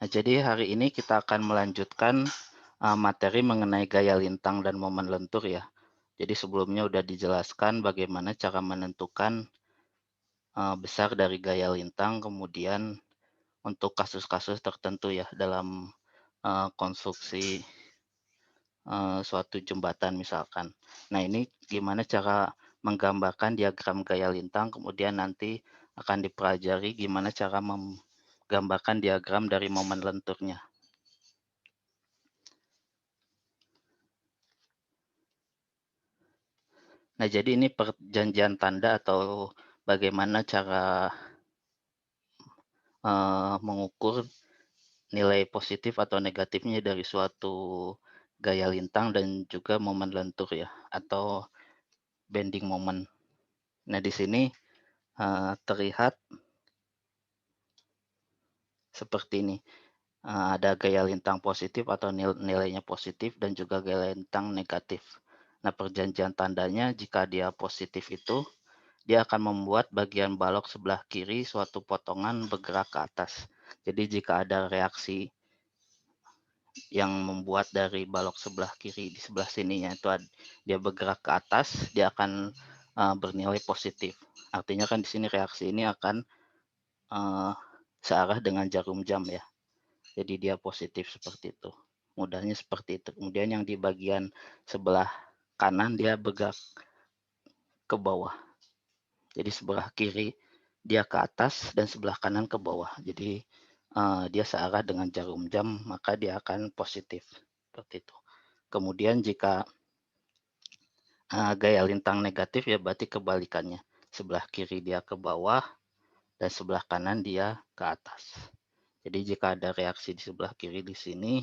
Nah, jadi hari ini kita akan melanjutkan materi mengenai gaya lintang dan momen lentur ya. Jadi sebelumnya udah dijelaskan bagaimana cara menentukan besar dari gaya lintang, kemudian untuk kasus-kasus tertentu ya dalam konstruksi suatu jembatan misalkan. Nah, ini gimana cara menggambarkan diagram gaya lintang, kemudian nanti akan dipelajari gimana cara menggambarkan diagram dari momen lenturnya. Nah, jadi ini perjanjian tanda atau bagaimana cara mengukur nilai positif atau negatifnya dari suatu gaya lintang dan juga momen lentur ya, atau bending moment. Nah, di sini terlihat seperti ini. Ada gaya lintang positif atau nilainya positif dan juga gaya lintang negatif. Nah, perjanjian tandanya jika dia positif itu dia akan membuat bagian balok sebelah kiri suatu potongan bergerak ke atas. Jadi jika ada reaksi yang membuat dari balok sebelah kiri di sebelah sininya itu dia bergerak ke atas, dia akan bernilai positif. Artinya kan di sini reaksi ini akan searah dengan jarum jam ya. Jadi dia positif seperti itu. Mudahnya seperti itu. Kemudian yang di bagian sebelah kanan dia bergerak ke bawah. Jadi sebelah kiri dia ke atas dan sebelah kanan ke bawah. Jadi dia searah dengan jarum jam, maka dia akan positif. Seperti itu. Kemudian jika gaya lintang negatif ya berarti kebalikannya. Sebelah kiri dia ke bawah dan sebelah kanan dia ke atas. Jadi jika ada reaksi di sebelah kiri di sini,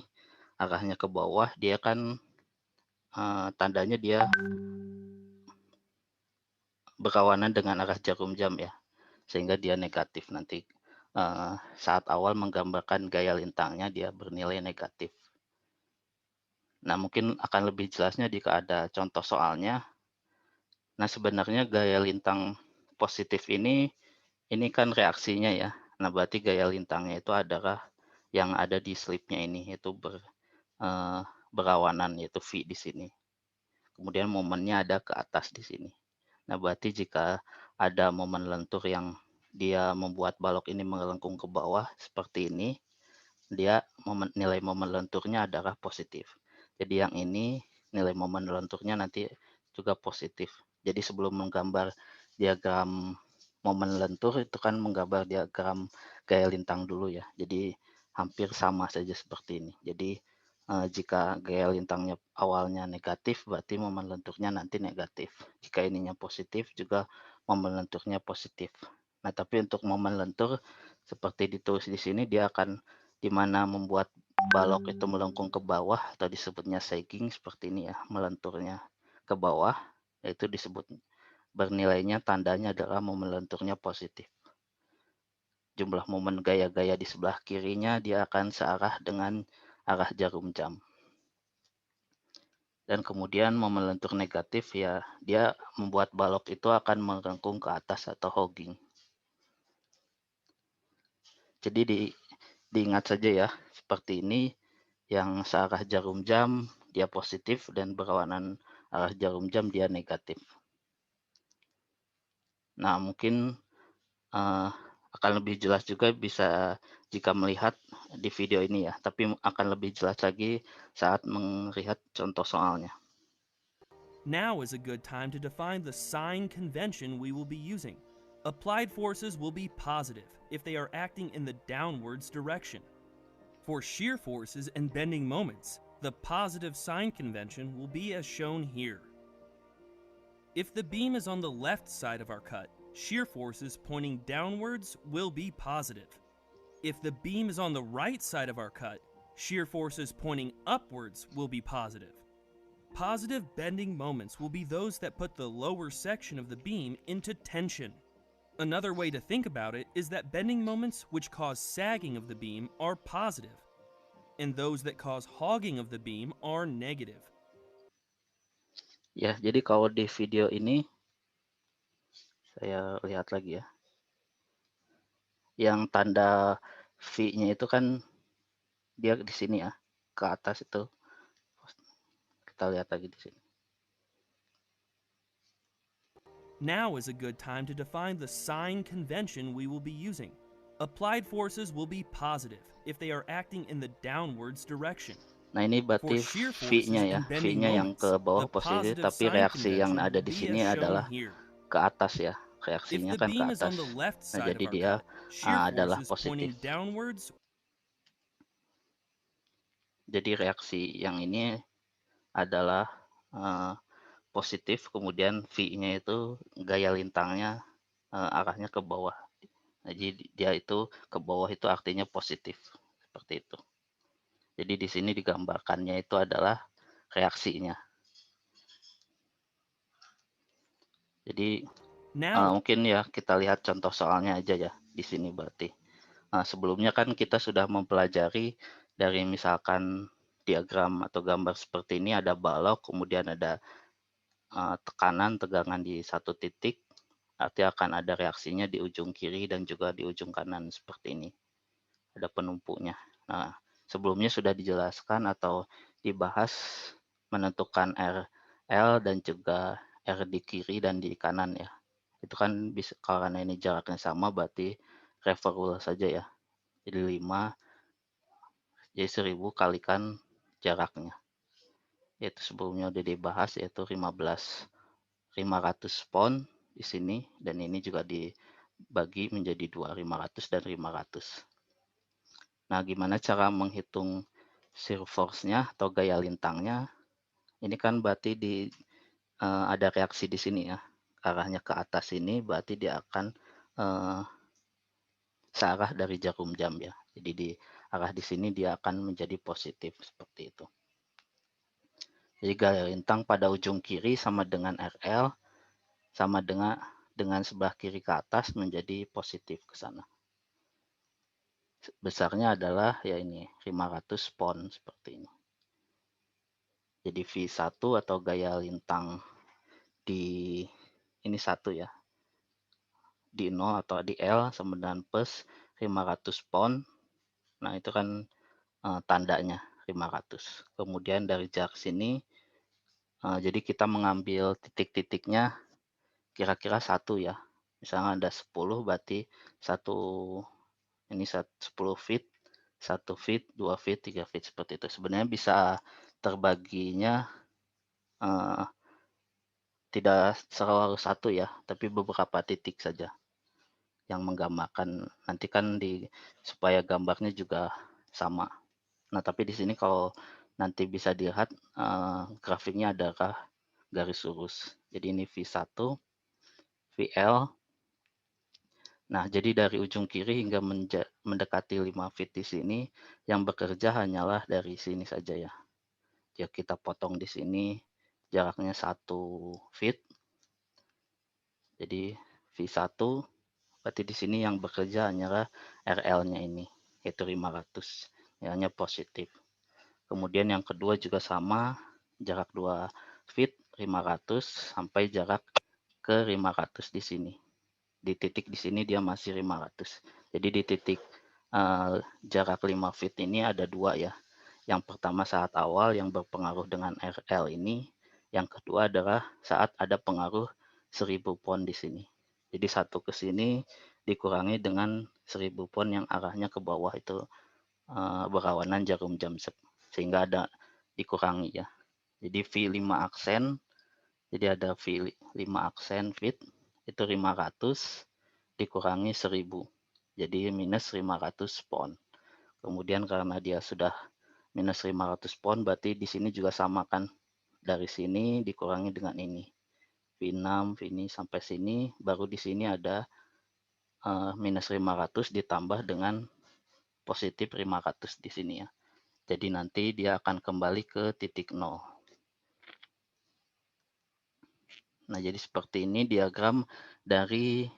arahnya ke bawah, dia kan tandanya dia berlawanan dengan arah jarum jam ya. Sehingga dia negatif nanti saat awal menggambarkan gaya lintangnya dia bernilai negatif. Nah, mungkin akan lebih jelasnya jika ada contoh soalnya. Nah, sebenarnya gaya lintang positif ini kan reaksinya ya. Nah, berarti gaya lintangnya itu adalah yang ada di slipnya ini, itu berlawanan, yaitu V di sini. Kemudian momennya ada ke atas di sini. Nah, berarti jika ada momen lentur yang dia membuat balok ini melengkung ke bawah seperti ini, dia nilai momen lenturnya adalah positif. Jadi yang ini nilai momen lenturnya nanti juga positif. Jadi sebelum menggambar diagram momen lentur itu kan menggambar diagram gaya lintang dulu ya. Jadi hampir sama saja seperti ini. Jadi jika gaya lintangnya awalnya negatif, berarti momen lenturnya nanti negatif. Jika ininya positif, juga momen lenturnya positif. Nah, tapi untuk momen lentur, seperti ditulis di sini, dia akan di mana membuat balok itu melengkung ke bawah, atau disebutnya sagging, seperti ini ya, melenturnya ke bawah, yaitu disebut bernilainya, tandanya adalah momen lenturnya positif. Jumlah momen gaya-gaya di sebelah kirinya, dia akan searah dengan arah jarum jam. Dan kemudian momen lentur negatif ya dia membuat balok itu akan melengkung ke atas atau hogging. Jadi diingat saja ya, seperti ini yang searah jarum jam dia positif dan berlawanan arah jarum jam dia negatif. Nah, mungkin akan lebih jelas juga bisa jika melihat di video ini ya, tapi akan lebih jelas lagi saat melihat contoh soalnya. Now is a good time to define the sign convention we will be using. Applied forces will be positive if they are acting in the downwards direction. For shear forces and bending moments, the positive sign convention will be as shown here. If the beam is on the left side of our cut, shear forces pointing downwards will be positive. If the beam is on the right side of our cut, shear forces pointing upwards will be positive. Positive bending moments will be those that put the lower section of the beam into tension. Another way to think about it is that bending moments which cause sagging of the beam are positive, and those that cause hogging of the beam are negative. Ya, jadi kalau di video ini saya lihat lagi ya. Yang tanda V-nya itu kan dia di sini ya, ke atas itu. Kita lihat lagi di sini. Now is a good time to define the sign convention we will be using. Applied forces will be positive if they are acting in the downwards direction. Nah, ini For berarti shear forces V-nya ya, and bending V-nya yang ke moments, bawah the positif, positive tapi sign reaksi yang convention ada will di be as sini shown adalah here. ke atas ya, If reaksinya the kan ke beam is on atas. the left Nah, side jadi of our dia cut, shear adalah forces positif. pointing downwards. Jadi reaksi yang ini adalah positif, kemudian V-nya itu gaya lintangnya arahnya ke bawah. Jadi dia itu ke bawah itu artinya positif, seperti itu. Jadi di sini digambarkannya itu adalah reaksinya. Jadi Now, mungkin ya kita lihat contoh soalnya aja ya di sini berarti. Sebelumnya kan kita sudah mempelajari dari misalkan diagram atau gambar seperti ini, ada balok, kemudian ada tekanan, tegangan di satu titik, arti akan ada reaksinya di ujung kiri dan juga di ujung kanan seperti ini. Ada penumpuknya. Nah, sebelumnya sudah dijelaskan atau dibahas menentukan RL dan juga R di kiri dan di kanan ya. Itu kan bisa karena ini jaraknya sama berarti reverse saja ya. Jadi 5 jadi 1000 kalikan jaraknya. Yaitu sebelumnya udah dibahas yaitu 500 pound di sini dan ini juga dibagi menjadi 2, 500 dan 500. Nah, gimana cara menghitung shear force-nya atau gaya lintangnya? Ini kan berarti ada reaksi di sini ya. Arahnya ke atas ini berarti dia akan searah dari jarum jam ya. Jadi di arah di sini dia akan menjadi positif seperti itu. Jadi gaya lintang pada ujung kiri sama dengan RL sama dengan sebelah kiri ke atas menjadi positif ke sana. Besarnya adalah ya ini 500 pound seperti ini. Jadi V1 atau gaya lintang di ini 1 ya. Di 0 atau di L sama dengan plus 500 pound. Nah, itu kan tandanya 500. Kemudian dari jarak sini jadi kita mengambil titik-titiknya kira-kira 1 ya. Misalnya ada 10 berarti 1 ini 10 feet, 1 feet, 2 feet, 3 feet seperti itu. Sebenarnya bisa terbaginya tidak selalu 1 ya, tapi beberapa titik saja yang menggambarkan. Nanti kan supaya gambarnya juga sama. Nah, tapi di sini kalau nanti bisa dilihat grafiknya adalah garis lurus. Jadi ini V1, VL. Nah, jadi dari ujung kiri hingga mendekati 5 feet di sini, yang bekerja hanyalah dari sini saja ya. Ya, kita potong di sini jaraknya 1 feet. Jadi V1 berarti di sini yang bekerja hanyalah RL-nya ini, yaitu 500. Nilainya positif. Kemudian yang kedua juga sama, jarak 2 feet 500 sampai jarak ke 500 di sini. Di titik di sini dia masih 500. Jadi di titik jarak 5 feet ini ada 2 ya. Yang pertama saat awal yang berpengaruh dengan RL ini. Yang kedua adalah saat ada pengaruh 1000 pound di sini. Jadi 1 ke sini dikurangi dengan 1000 pound yang arahnya ke bawah itu berlawanan jarum jam sehingga ada dikurangi ya. Jadi V5 aksen, jadi ada V5 aksen feet itu 500 dikurangi 1000. Jadi minus 500 pound. Kemudian karena dia sudah minus 500 pound berarti di sini juga sama kan. Dari sini dikurangi dengan ini. V6, V ini sampai sini baru di sini ada minus 500 ditambah dengan positif 500 di sini ya. Jadi nanti dia akan kembali ke titik 0. Nah, jadi seperti ini diagram dari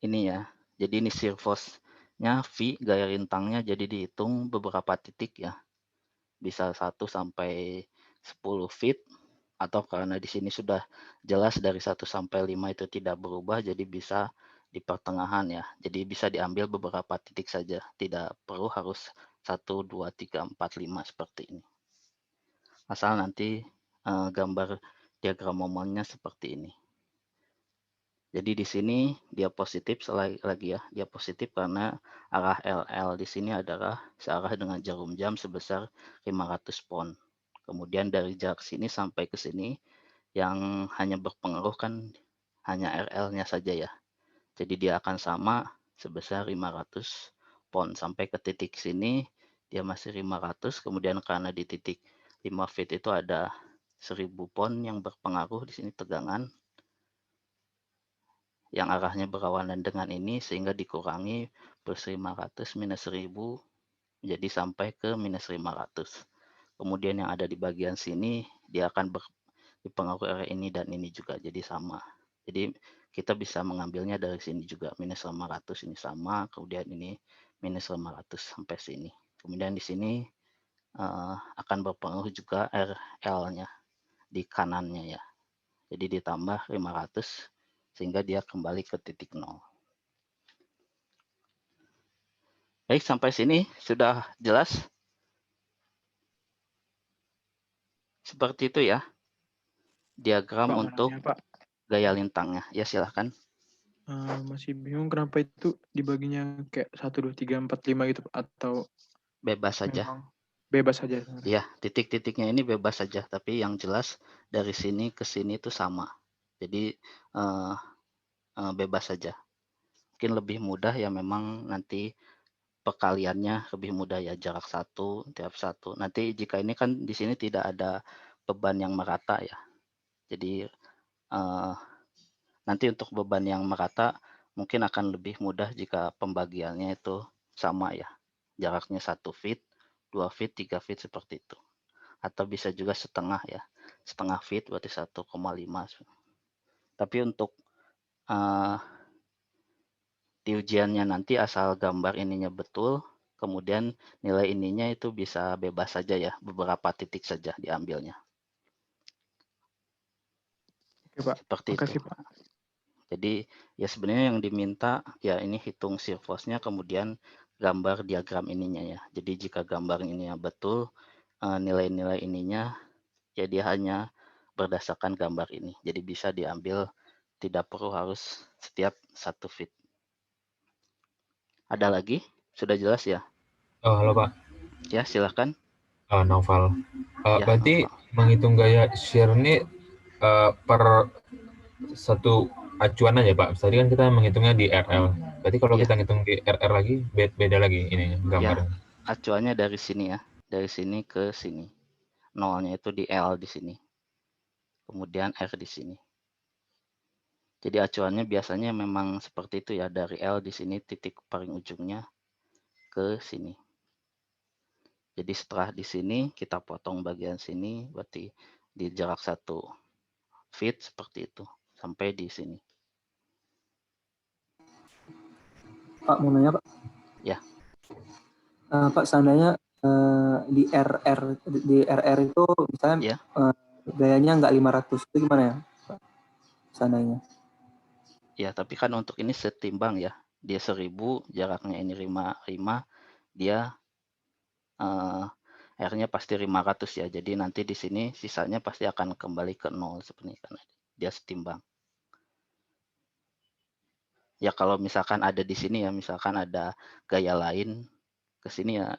ini ya. Jadi ini shear force-nya V, gaya lintangnya jadi dihitung beberapa titik ya. Bisa 1 sampai 10 feet atau karena di sini sudah jelas dari 1 sampai 5 itu tidak berubah jadi bisa di pertengahan ya. Jadi bisa diambil beberapa titik saja, tidak perlu harus 1, 2, 3, 4, 5 seperti ini. Asal nanti gambar diagram momennya seperti ini. Jadi di sini dia positif lagi ya, dia positif karena arah LL di sini adalah searah dengan jarum jam sebesar 500 pon. Kemudian dari jarak sini sampai ke sini yang hanya berpengaruh kan hanya RL-nya saja ya. Jadi dia akan sama sebesar 500 pon sampai ke titik sini dia masih 500, kemudian karena di titik 5 feet itu ada 1000 pon yang berpengaruh di sini tegangan yang arahnya berlawanan dengan ini sehingga dikurangi plus 500 minus 1000 jadi sampai ke minus 500. Kemudian yang ada di bagian sini dia akan dipengaruhi oleh ini dan ini juga jadi sama. Jadi kita bisa mengambilnya dari sini juga minus 500 ini sama, kemudian ini minus 500 sampai sini. Kemudian di sini akan berpengaruh juga RL-nya di kanannya ya. Jadi ditambah 500 sehingga dia kembali ke titik 0. Baik, sampai sini sudah jelas? Seperti itu ya, diagram Pak, mau untuk nanya, Pak. gaya lintangnya. Ya, silahkan. Masih bingung kenapa itu dibaginya kayak 1, 2, 3, 4, 5 gitu, Pak? Atau Bebas saja. memang bebas saja sebenarnya? Ya, titik-titiknya ini bebas saja, tapi yang jelas dari sini ke sini itu sama. Jadi bebas saja. Mungkin lebih mudah ya memang nanti perkaliannya lebih mudah ya, jarak satu tiap satu. Nanti jika ini kan di sini tidak ada beban yang merata ya. Jadi nanti untuk beban yang merata mungkin akan lebih mudah jika pembagiannya itu sama ya. Jaraknya 1 feet, 2 feet, 3 feet seperti itu. Atau bisa juga setengah ya. Setengah feet berarti 1,5. Tapi untuk di ujiannya nanti asal gambar ininya betul, kemudian nilai ininya itu bisa bebas saja ya, beberapa titik saja diambilnya. Oke, Pak. Seperti itu. Makasih, Pak. Jadi ya sebenarnya yang diminta ya ini hitung shear force-nya kemudian gambar diagram ininya ya. Jadi jika gambar ininya betul, nilai-nilai ininya ya dia hanya berdasarkan gambar ini. Jadi bisa diambil, tidak perlu harus setiap 1 feet. Ada lagi? Sudah jelas ya? Oh, halo Pak, Ya, silakan. Naufal. Ya, Berarti Novel. menghitung gaya shear ini per satu acuan aja Pak. Tadi kan kita menghitungnya di RL. Berarti kalau Ya, kita ngitung di RR lagi, beda lagi ininya ya, gambarnya. acuannya dari sini ya, dari sini ke sini. Nolnya itu di L di sini, kemudian R di sini. Jadi acuannya biasanya memang seperti itu ya, dari L di sini titik paling ujungnya ke sini. Jadi setelah di sini kita potong bagian sini, berarti di jarak 1 feet seperti itu sampai di sini. Pak, mau nanya Pak. Ya. Pak, seandainya di RR itu misalnya Ya. gayanya nggak 500, itu gimana ya Pak? Seandainya. Ya, tapi kan untuk ini setimbang ya. Dia 1000, jaraknya ini 5, dia R-nya pasti 500 ya. Jadi nanti di sini sisanya pasti akan kembali ke 0 seperti karena dia setimbang. Ya kalau misalkan ada di sini ya, misalkan ada gaya lain ke sini ya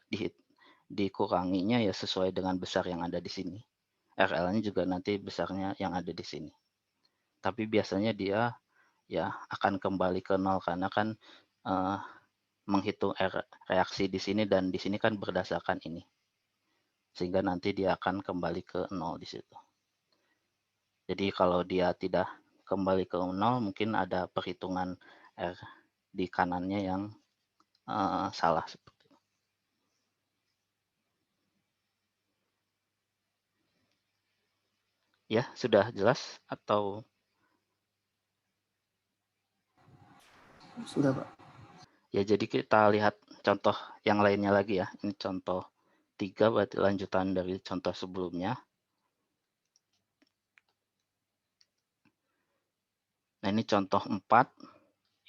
dikuranginya ya sesuai dengan besar yang ada di sini. RL-nya juga nanti besarnya yang ada di sini. Tapi biasanya dia ya akan kembali ke 0 karena kan menghitung reaksi di sini dan di sini kan berdasarkan ini. Sehingga nanti dia akan kembali ke 0 di situ. Jadi kalau dia tidak kembali ke 0 mungkin ada perhitungan R di kanannya yang salah seperti itu. Ya, sudah jelas atau? Sudah Pak. Ya, jadi kita lihat contoh yang lainnya lagi ya. Ini contoh 3 berarti lanjutan dari contoh sebelumnya. Nah, ini contoh 4.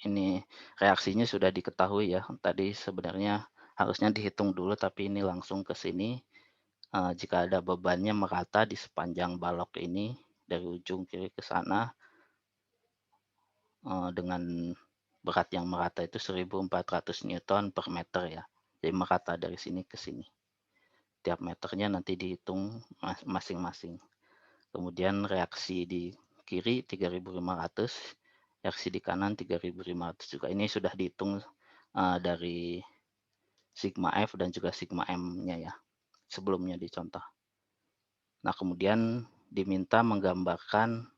Ini reaksinya sudah diketahui ya. Tadi sebenarnya harusnya dihitung dulu, tapi ini langsung ke sini. Jika ada bebannya merata di sepanjang balok ini dari ujung kiri ke sana, dengan berat yang merata itu 1.400 Newton per meter ya. Jadi merata dari sini ke sini. Tiap meternya nanti dihitung masing-masing. Kemudian reaksi di kiri 3.500, reaksi di kanan 3.500 juga. Ini sudah dihitung dari sigma F dan juga sigma M-nya ya, sebelumnya dicontoh. Nah, kemudian diminta menggambarkan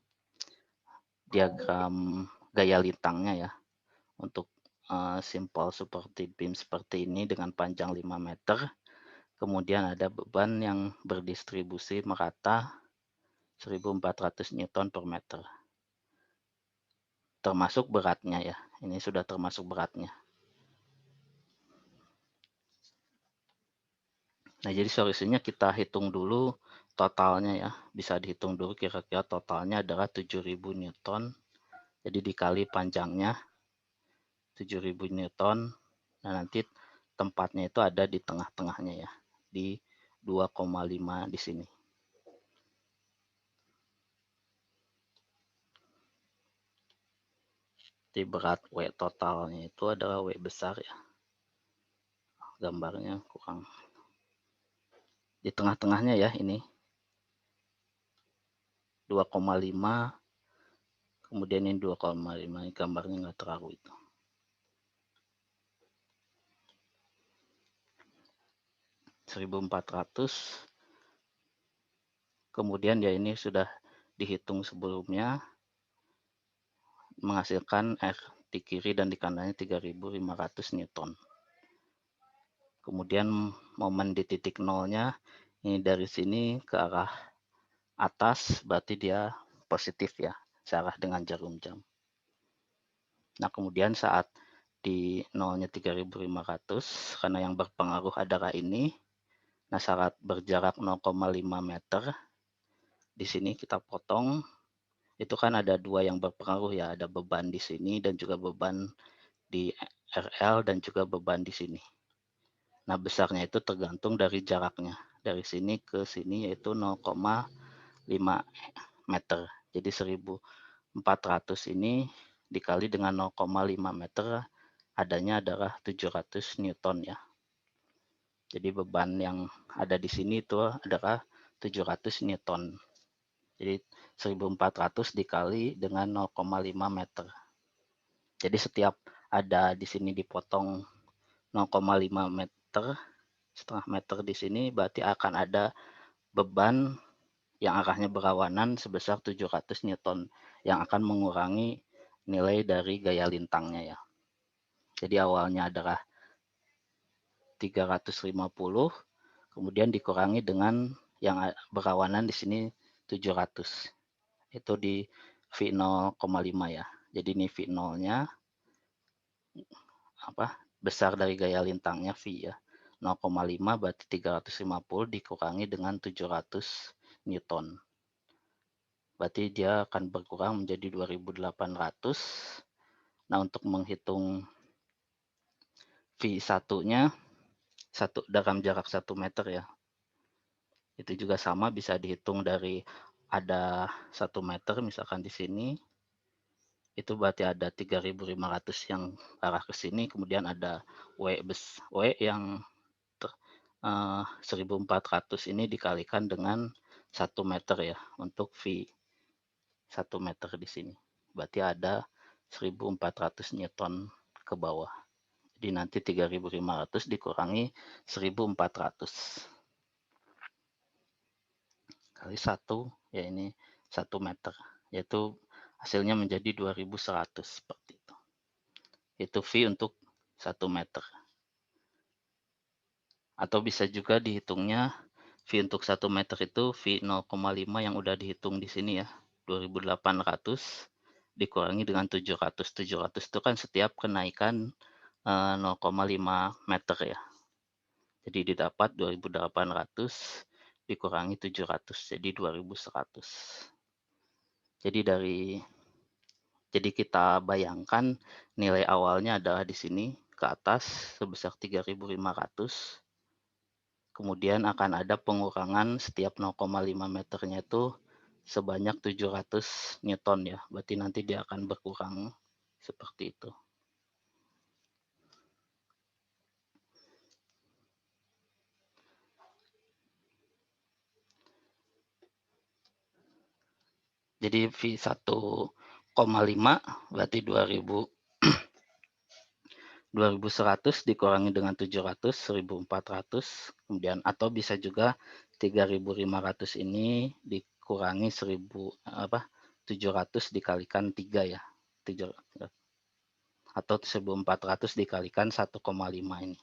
diagram gaya lintangnya ya, untuk simpel seperti beam seperti ini dengan panjang 5 meter. Kemudian ada beban yang berdistribusi merata 1.400 Newton per meter. Termasuk beratnya ya. Ini sudah termasuk beratnya. Nah, jadi solusinya kita hitung dulu totalnya ya. Bisa dihitung dulu kira-kira totalnya adalah 7.000 Newton. Jadi dikali panjangnya 7.000 Newton. Nah, nanti tempatnya itu ada di tengah-tengahnya ya. Di 2,5 di sini. Jadi berat W totalnya itu adalah W besar ya. Gambarnya kurang. Di tengah-tengahnya ya ini. 2,5. Kemudian ini 2,5. Ini gambarnya nggak terlalu itu. (1.400). Kemudian ya ini sudah dihitung sebelumnya. Menghasilkan R di kiri dan di kanannya 3.500 Newton. Kemudian momen di titik nolnya ini dari sini ke arah atas, berarti dia positif ya, searah dengan jarum jam. Nah, kemudian saat di nolnya 3.500, karena yang berpengaruh adalah ini. Nah, saat berjarak 0,5 meter, di sini kita potong. Itu kan ada dua yang berpengaruh ya, ada beban di sini dan juga beban di RL dan juga beban di sini. Nah, besarnya itu tergantung dari jaraknya. Dari sini ke sini yaitu 0,5 meter. Jadi 1.400 ini dikali dengan 0,5 meter adanya adalah 700 Newton ya. Jadi beban yang ada di sini itu adalah 700 Newton. Jadi 1.400 dikali dengan 0,5 meter. Jadi setiap ada di sini dipotong 0,5 meter, setengah meter di sini, berarti akan ada beban yang arahnya berlawanan sebesar 700 Newton yang akan mengurangi nilai dari gaya lintangnya ya. Jadi awalnya adalah 350, kemudian dikurangi dengan yang berlawanan di sini 700. Itu di V0,5 ya. Jadi ini V0-nya besar dari gaya lintangnya V ya. 0,5 berarti 350 dikurangi dengan 700 Newton. Berarti dia akan berkurang menjadi 2.800. Nah, untuk menghitung V1-nya dalam jarak 1 meter ya. Itu juga sama, bisa dihitung dari ada 1 meter misalkan di sini. Itu berarti ada 3.500 yang arah ke sini, kemudian ada W yang 1.400 ini dikalikan dengan 1 meter ya untuk V 1 meter di sini. Berarti ada 1.400 Newton ke bawah. Jadi nanti 3.500 dikurangi 1.400 kali 1 ya, ini 1 meter, yaitu hasilnya menjadi 2.100 seperti itu. Itu V untuk 1 meter. Atau bisa juga dihitungnya V untuk 1 meter itu V 0,5 yang udah dihitung di sini ya. 2.800 dikurangi dengan 700. 700 itu kan setiap kenaikan 0,5 meter ya. Jadi didapat 2.800 dikurangi 700, jadi 2.100. Jadi kita bayangkan nilai awalnya adalah di sini, ke atas sebesar 3.500. Kemudian akan ada pengurangan setiap 0,5 meternya itu sebanyak 700 Newton ya. Berarti nanti dia akan berkurang seperti itu. Jadi V 1,5 berarti 2100 dikurangi dengan 700, 1400, kemudian atau bisa juga 3500 ini dikurangi 700 dikalikan 3 ya. 7, atau 1400 dikalikan 1,5 ini.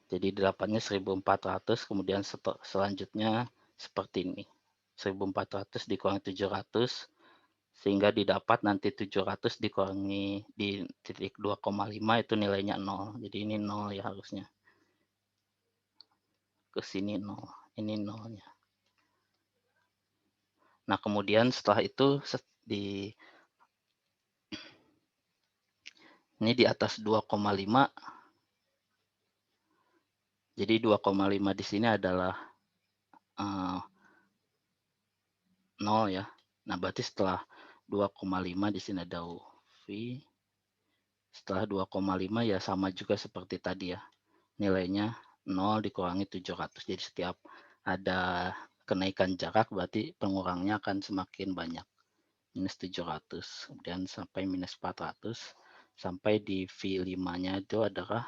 Jadi 8-nya 1400, kemudian selanjutnya seperti ini. 1400 dikurangi 700, sehingga didapat nanti 700 dikurangi di titik 2,5 itu nilainya 0. Jadi ini 0 ya harusnya. Ke sini 0, ini 0-nya. Nah, kemudian setelah itu ini di atas 2,5. Jadi 2,5 di sini adalah 0 ya. Nah, berarti setelah 2,5 di sini ada V. Setelah 2,5 ya sama juga seperti tadi ya. Nilainya 0 dikurangi 700. Jadi setiap ada kenaikan jarak berarti pengurangnya akan semakin banyak. Minus 700. Kemudian sampai minus 400. Sampai di V5-nya itu adalah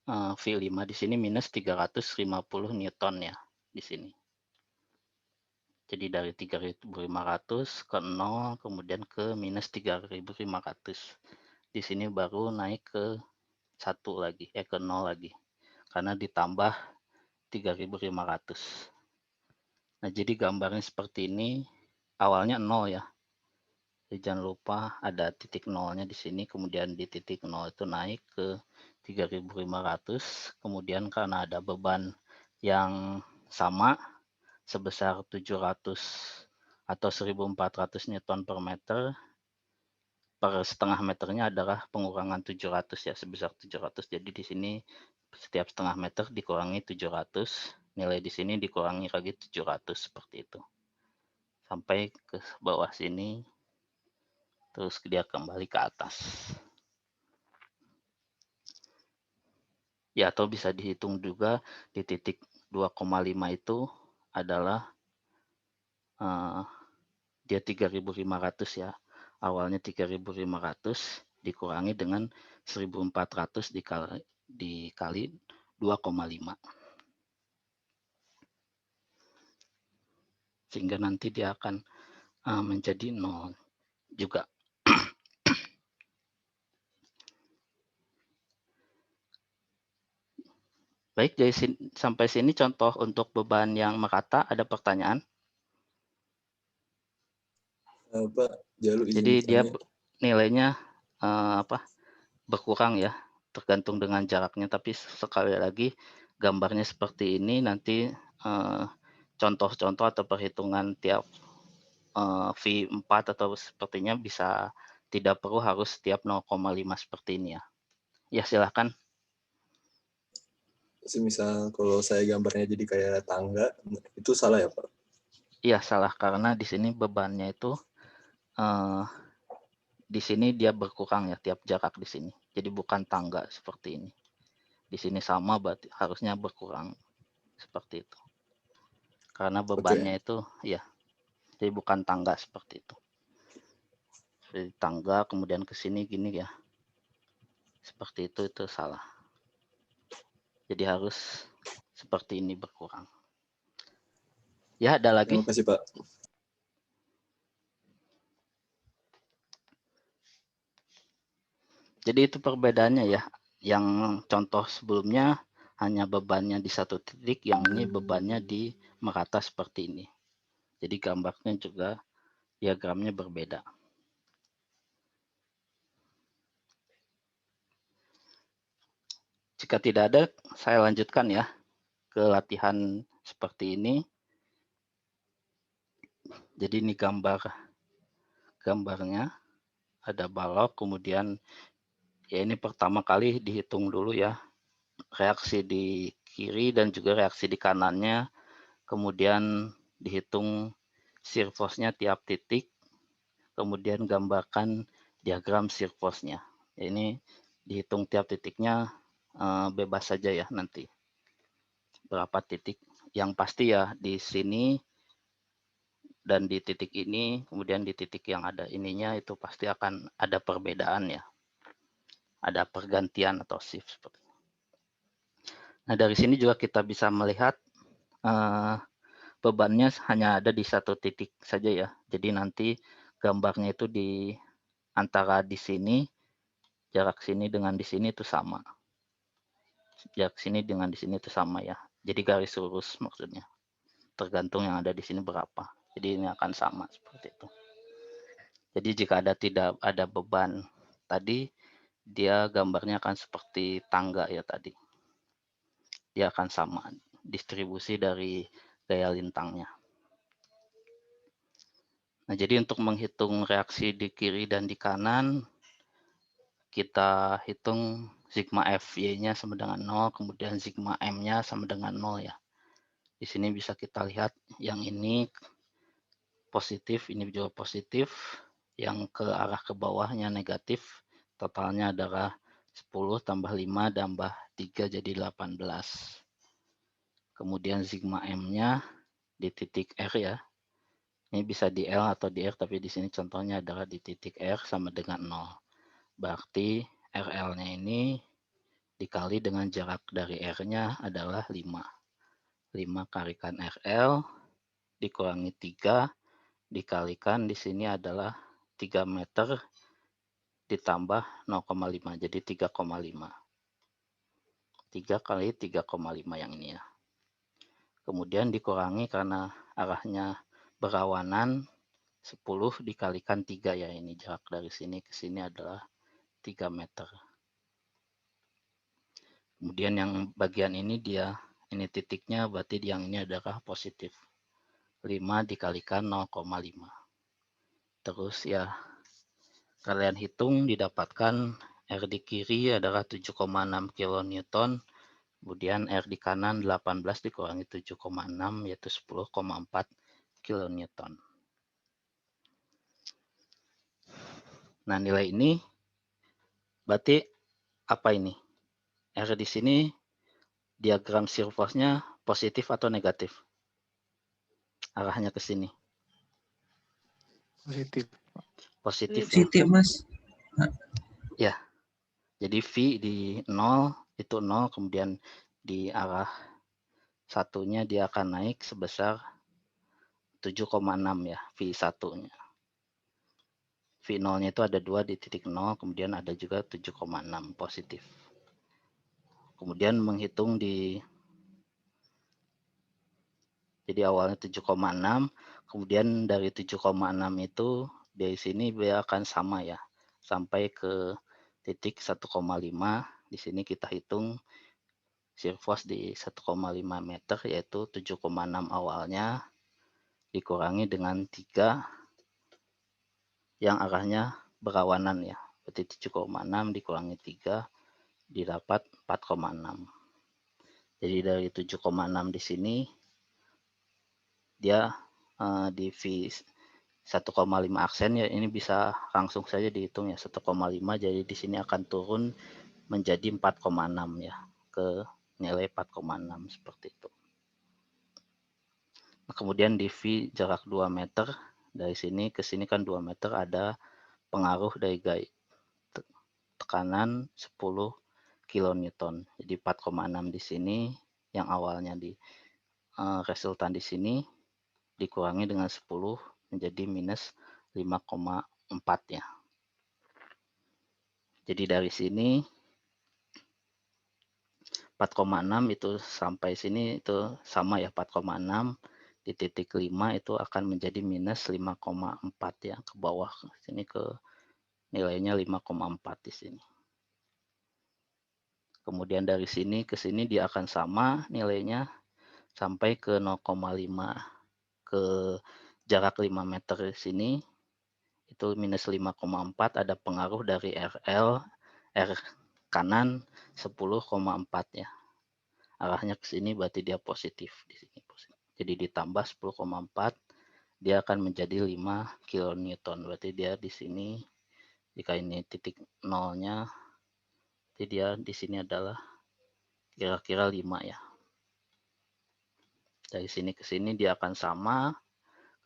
V5 di sini minus 350 Newton ya di sini. Jadi dari 3.500 ke 0, kemudian ke minus 3.500. Di sini baru naik ke 1 lagi, ke 0 lagi. Karena ditambah 3.500. Nah, jadi gambarnya seperti ini. Awalnya 0 ya. Jadi jangan lupa ada titik 0-nya di sini, kemudian di titik 0 itu naik ke 3.500. Kemudian karena ada beban yang sama sebesar 700 atau 1.400 Newton per meter, per setengah meternya adalah pengurangan 700 ya, sebesar 700. Jadi di sini setiap setengah meter dikurangi 700, nilai di sini dikurangi lagi 700 seperti itu. Sampai ke bawah sini, terus dia kembali ke atas. Ya, atau bisa dihitung juga di titik 2,5 itu adalah dia 3.500 ya. Awalnya 3.500 dikurangi dengan 1.400 dikali 2,5. Sehingga nanti dia akan menjadi 0 juga. Baik, dari sampai sini contoh untuk beban yang merata. Ada pertanyaan? Pak, Jalu izin Jadi dia bertanya. nilainya berkurang ya, tergantung dengan jaraknya. Tapi sekali lagi gambarnya seperti ini. Nanti contoh-contoh atau perhitungan tiap V4 atau sepertinya bisa tidak perlu harus setiap 0,5 seperti ini ya. Ya, silahkan. Semisal kalau saya gambarnya jadi kayak tangga, itu salah ya Pak? Iya, salah karena di sini bebannya itu di sini dia berkurang ya tiap jarak di sini. Jadi bukan tangga seperti ini. Di sini sama berarti harusnya berkurang seperti itu. Karena bebannya itu ya. Jadi bukan tangga seperti itu. Jadi tangga kemudian ke sini gini ya. Seperti itu salah. Jadi harus seperti ini berkurang. Ya, ada lagi? Terima kasih Pak. Jadi itu perbedaannya ya. Yang contoh sebelumnya hanya bebannya di satu titik, yang ini bebannya di merata seperti ini. Jadi gambarnya juga diagramnya berbeda. Jika tidak ada, saya lanjutkan ya ke latihan seperti ini. Jadi ini gambarnya ada balok, kemudian ya ini pertama kali dihitung dulu ya reaksi di kiri dan juga reaksi di kanannya, kemudian dihitung shear force-nya tiap titik, kemudian gambarkan diagram shear force-nya. Ya, ini dihitung tiap titiknya bebas saja ya nanti berapa titik. Yang pasti ya di sini dan di titik ini, kemudian di titik yang ada ininya itu pasti akan ada perbedaan ya. Ada pergantian atau shift seperti itu. Nah, dari sini juga kita bisa melihat bebannya hanya ada di satu titik saja ya. Jadi nanti gambarnya itu di antara di sini, jarak sini dengan di sini itu sama. Jarak sini dengan di sini itu sama ya. Jadi garis lurus maksudnya. Tergantung yang ada di sini berapa. Jadi ini akan sama seperti itu. Jadi jika tidak ada beban tadi, dia gambarnya akan seperti tangga ya tadi. Dia akan sama distribusi dari gaya lintangnya. Nah, jadi untuk menghitung reaksi di kiri dan di kanan, kita hitung sigma Fy-nya sama dengan 0, kemudian sigma M-nya sama dengan 0 ya. Di sini bisa kita lihat yang ini positif, ini juga positif, yang ke arah ke bawahnya negatif, totalnya adalah 10 tambah 5 tambah 3 jadi 18. Kemudian sigma M-nya di titik R ya. Ini bisa di L atau di R, tapi di sini contohnya adalah di titik R sama dengan 0. Berarti RL-nya ini dikali dengan jarak dari R-nya adalah 5. 5 kalikan RL dikurangi 3 dikalikan di sini adalah 3 meter ditambah 0,5 jadi 3,5. 3 kali 3,5 yang ini ya. Kemudian dikurangi karena arahnya berawanan 10 dikalikan 3 ya, ini jarak dari sini ke sini adalah 3 meter. Kemudian yang bagian ini ini titiknya berarti yang ini adalah positif. 5 dikalikan 0,5. Terus ya kalian hitung didapatkan R di kiri adalah 7,6 kN, kemudian R di kanan 18 dikurangi 7,6 yaitu 10,4 kN. Nah, nilai ini berarti apa ini? R di sini diagram shear force-nya positif atau negatif? Arahnya ke sini. Positif. Positif ya. Positif, Mas. Ya. Jadi V di 0 itu 0, kemudian di arah satunya dia akan naik sebesar 7,6 ya, V1-nya. V0-nya itu ada 2 di titik 0, kemudian ada juga 7,6 positif. Kemudian menghitung jadi awalnya 7,6, kemudian dari 7,6 itu dari sini dia akan sama ya, sampai ke titik 1,5. Di sini kita hitung shear force di 1,5 meter yaitu 7,6 awalnya dikurangi dengan 3 yang arahnya berawanan ya. Berarti 7,6 dikurangi 3 didapat 4,6. Jadi dari 7,6 di sini dia di V 1,5 aksen ya, ini bisa langsung saja dihitung ya 1,5, jadi di sini akan turun menjadi 4,6 ya, ke nilai 4,6 seperti itu. Nah, kemudian di V jarak 2 meter dari sini ke sini kan 2 meter ada pengaruh dari gaya tekanan 10 kN. Jadi 4,6 di sini yang awalnya di resultan di sini dikurangi dengan 10 menjadi minus 5,4 ya. Jadi dari sini 4,6 itu sampai sini itu sama ya, 4,6 di titik 5 itu akan menjadi minus 5,4 ya, ke bawah sini ke nilainya 5,4 di sini. Kemudian dari sini ke sini dia akan sama nilainya sampai ke 0,5 ke jarak 5 meter di sini, itu minus 5,4, ada pengaruh dari RL, R kanan 10,4 ya. Arahnya ke sini berarti dia positif di sini. Jadi ditambah 10,4, dia akan menjadi 5 kilonewton. Berarti dia di sini, jika ini titik nolnya, jadi dia di sini adalah kira-kira 5 ya. Dari sini ke sini dia akan sama.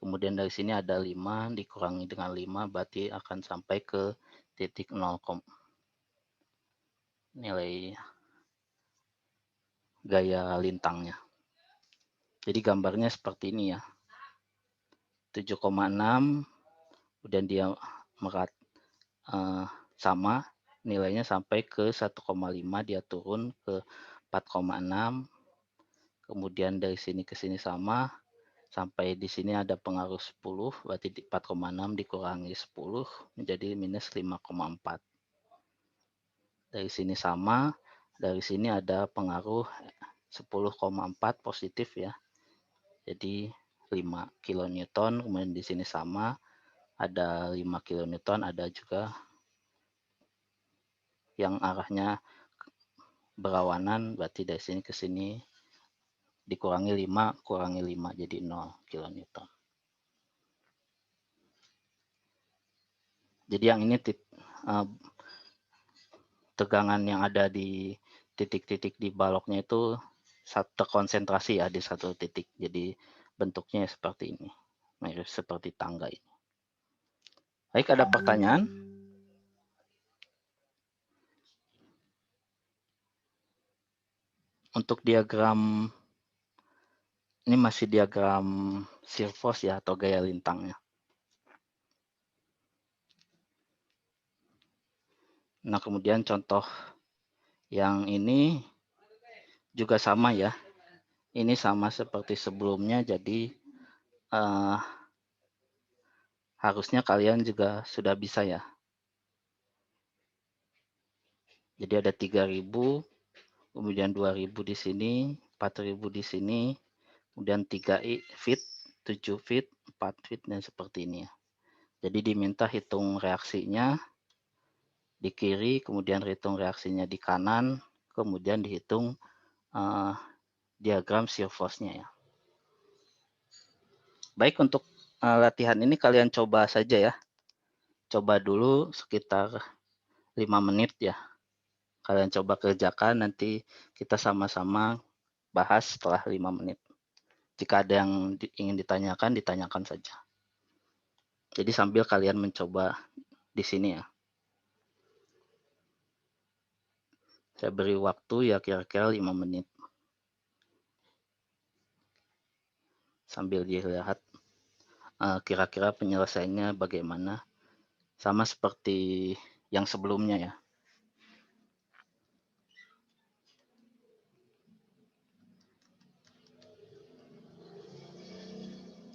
Kemudian dari sini ada 5 dikurangi dengan 5 berarti akan sampai ke titik 0, nilai gaya lintangnya. Jadi gambarnya seperti ini ya. 7,6, kemudian dia sama nilainya sampai ke 1,5, dia turun ke 4,6. Kemudian dari sini ke sini sama, sampai di sini ada pengaruh 10, berarti 4,6 dikurangi 10 menjadi minus 5,4. Dari sini sama, dari sini ada pengaruh 10,4 positif ya. Jadi 5 kilonewton, kemudian di sini sama, ada 5 kilonewton, ada juga yang arahnya berlawanan, berarti dari sini ke sini dikurangi 5, kurangi 5 jadi 0 kilonewton. Jadi yang ini tegangan yang ada di titik-titik di baloknya itu terkonsentrasi ya di satu titik. Jadi bentuknya seperti ini, mirip seperti tangga ini. Baik, ada pertanyaan? Untuk diagram ini masih diagram shear force ya atau gaya lintangnya. Nah, kemudian contoh yang ini juga sama ya. Ini sama seperti sebelumnya, jadi harusnya kalian juga sudah bisa ya. Jadi ada 3.000, kemudian 2.000 di sini, 4.000 di sini, kemudian 3 feet, 7 feet, 4 feet, dan seperti ini ya. Jadi diminta hitung reaksinya di kiri, kemudian hitung reaksinya di kanan, kemudian dihitung diagram shear force-nya ya. Baik, untuk latihan ini kalian coba saja ya. Coba dulu sekitar 5 menit ya. Kalian coba kerjakan, nanti kita sama-sama bahas setelah 5 menit. Jika ada yang ingin ditanyakan, ditanyakan saja. Jadi sambil kalian mencoba di sini ya. Saya beri waktu ya kira-kira 5 menit. Sambil dilihat kira-kira penyelesaiannya bagaimana. Sama seperti yang sebelumnya ya.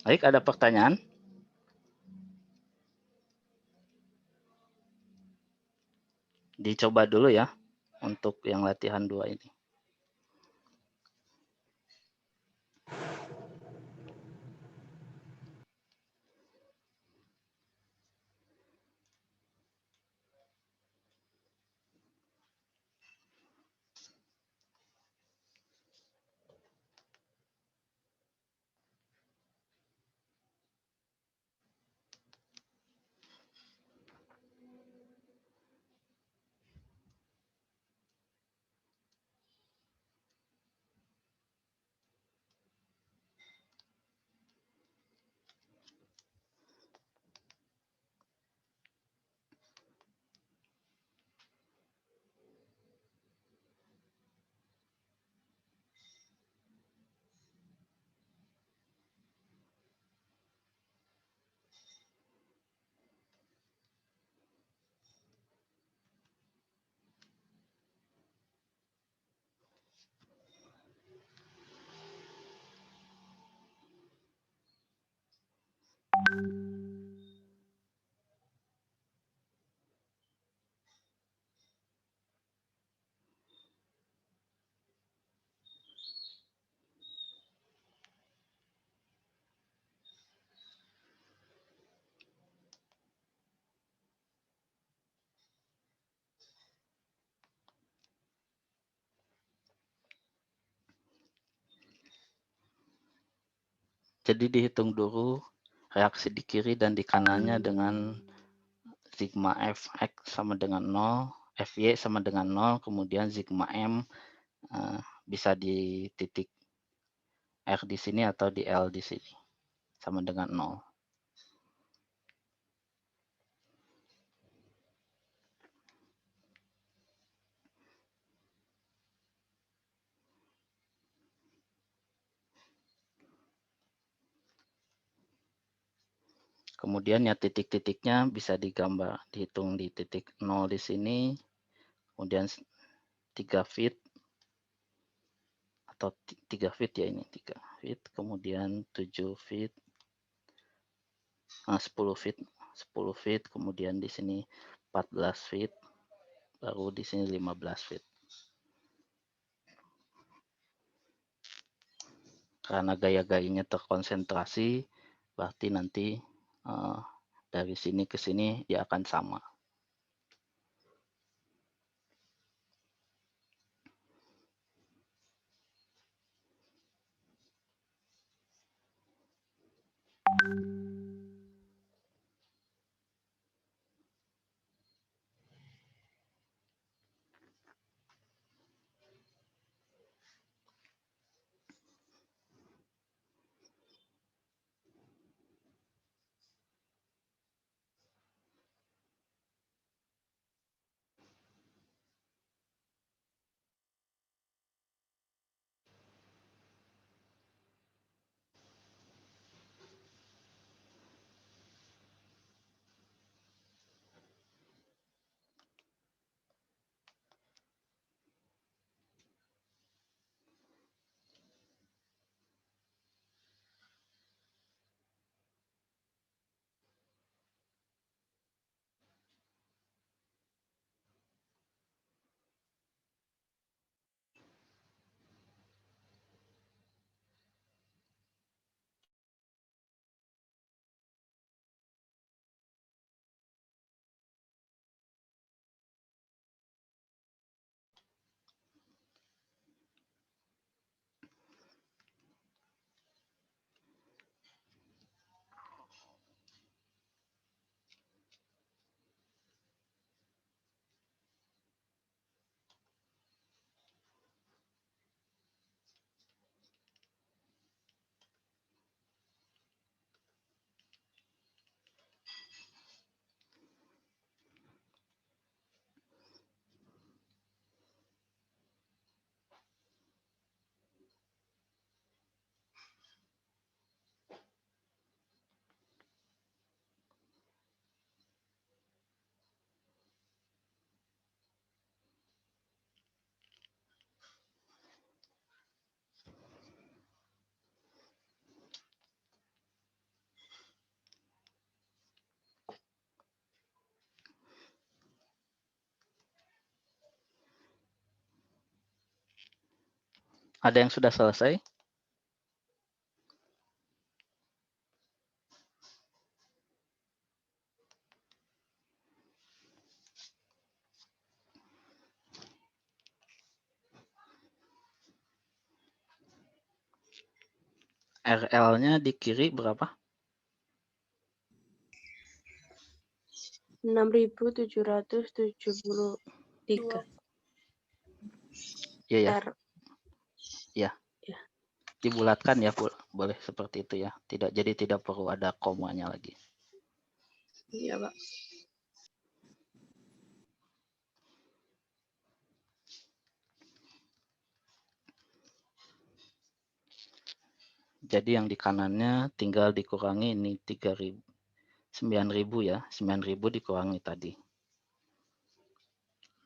Baik, ada pertanyaan? Dicoba dulu ya untuk yang latihan 2 ini. Jadi dihitung dulu reaksi di kiri dan di kanannya dengan sigma Fx sama dengan 0, Fy sama dengan 0, kemudian sigma M bisa di titik R di sini atau di L di sini sama dengan 0. Kemudian ya titik-titiknya bisa digambar, dihitung di titik 0 di sini, kemudian 3 feet atau 3 feet ya ini 3 feet, kemudian 7 feet, 10 feet, 10 feet, kemudian di sini 14 feet, baru di sini 15 feet. Karena gaya-gayanya terkonsentrasi, berarti nanti dari sini ke sini dia akan sama. Ada yang sudah selesai? RL-nya di kiri berapa? 6.773 Iya ya, R. ya. Ya. Dibulatkan ya, boleh seperti itu ya. Jadi tidak perlu ada komanya lagi. Iya, Pak. Jadi yang di kanannya tinggal dikurangi ini 3.000, 9.000 ya, 9.000 dikurangi tadi.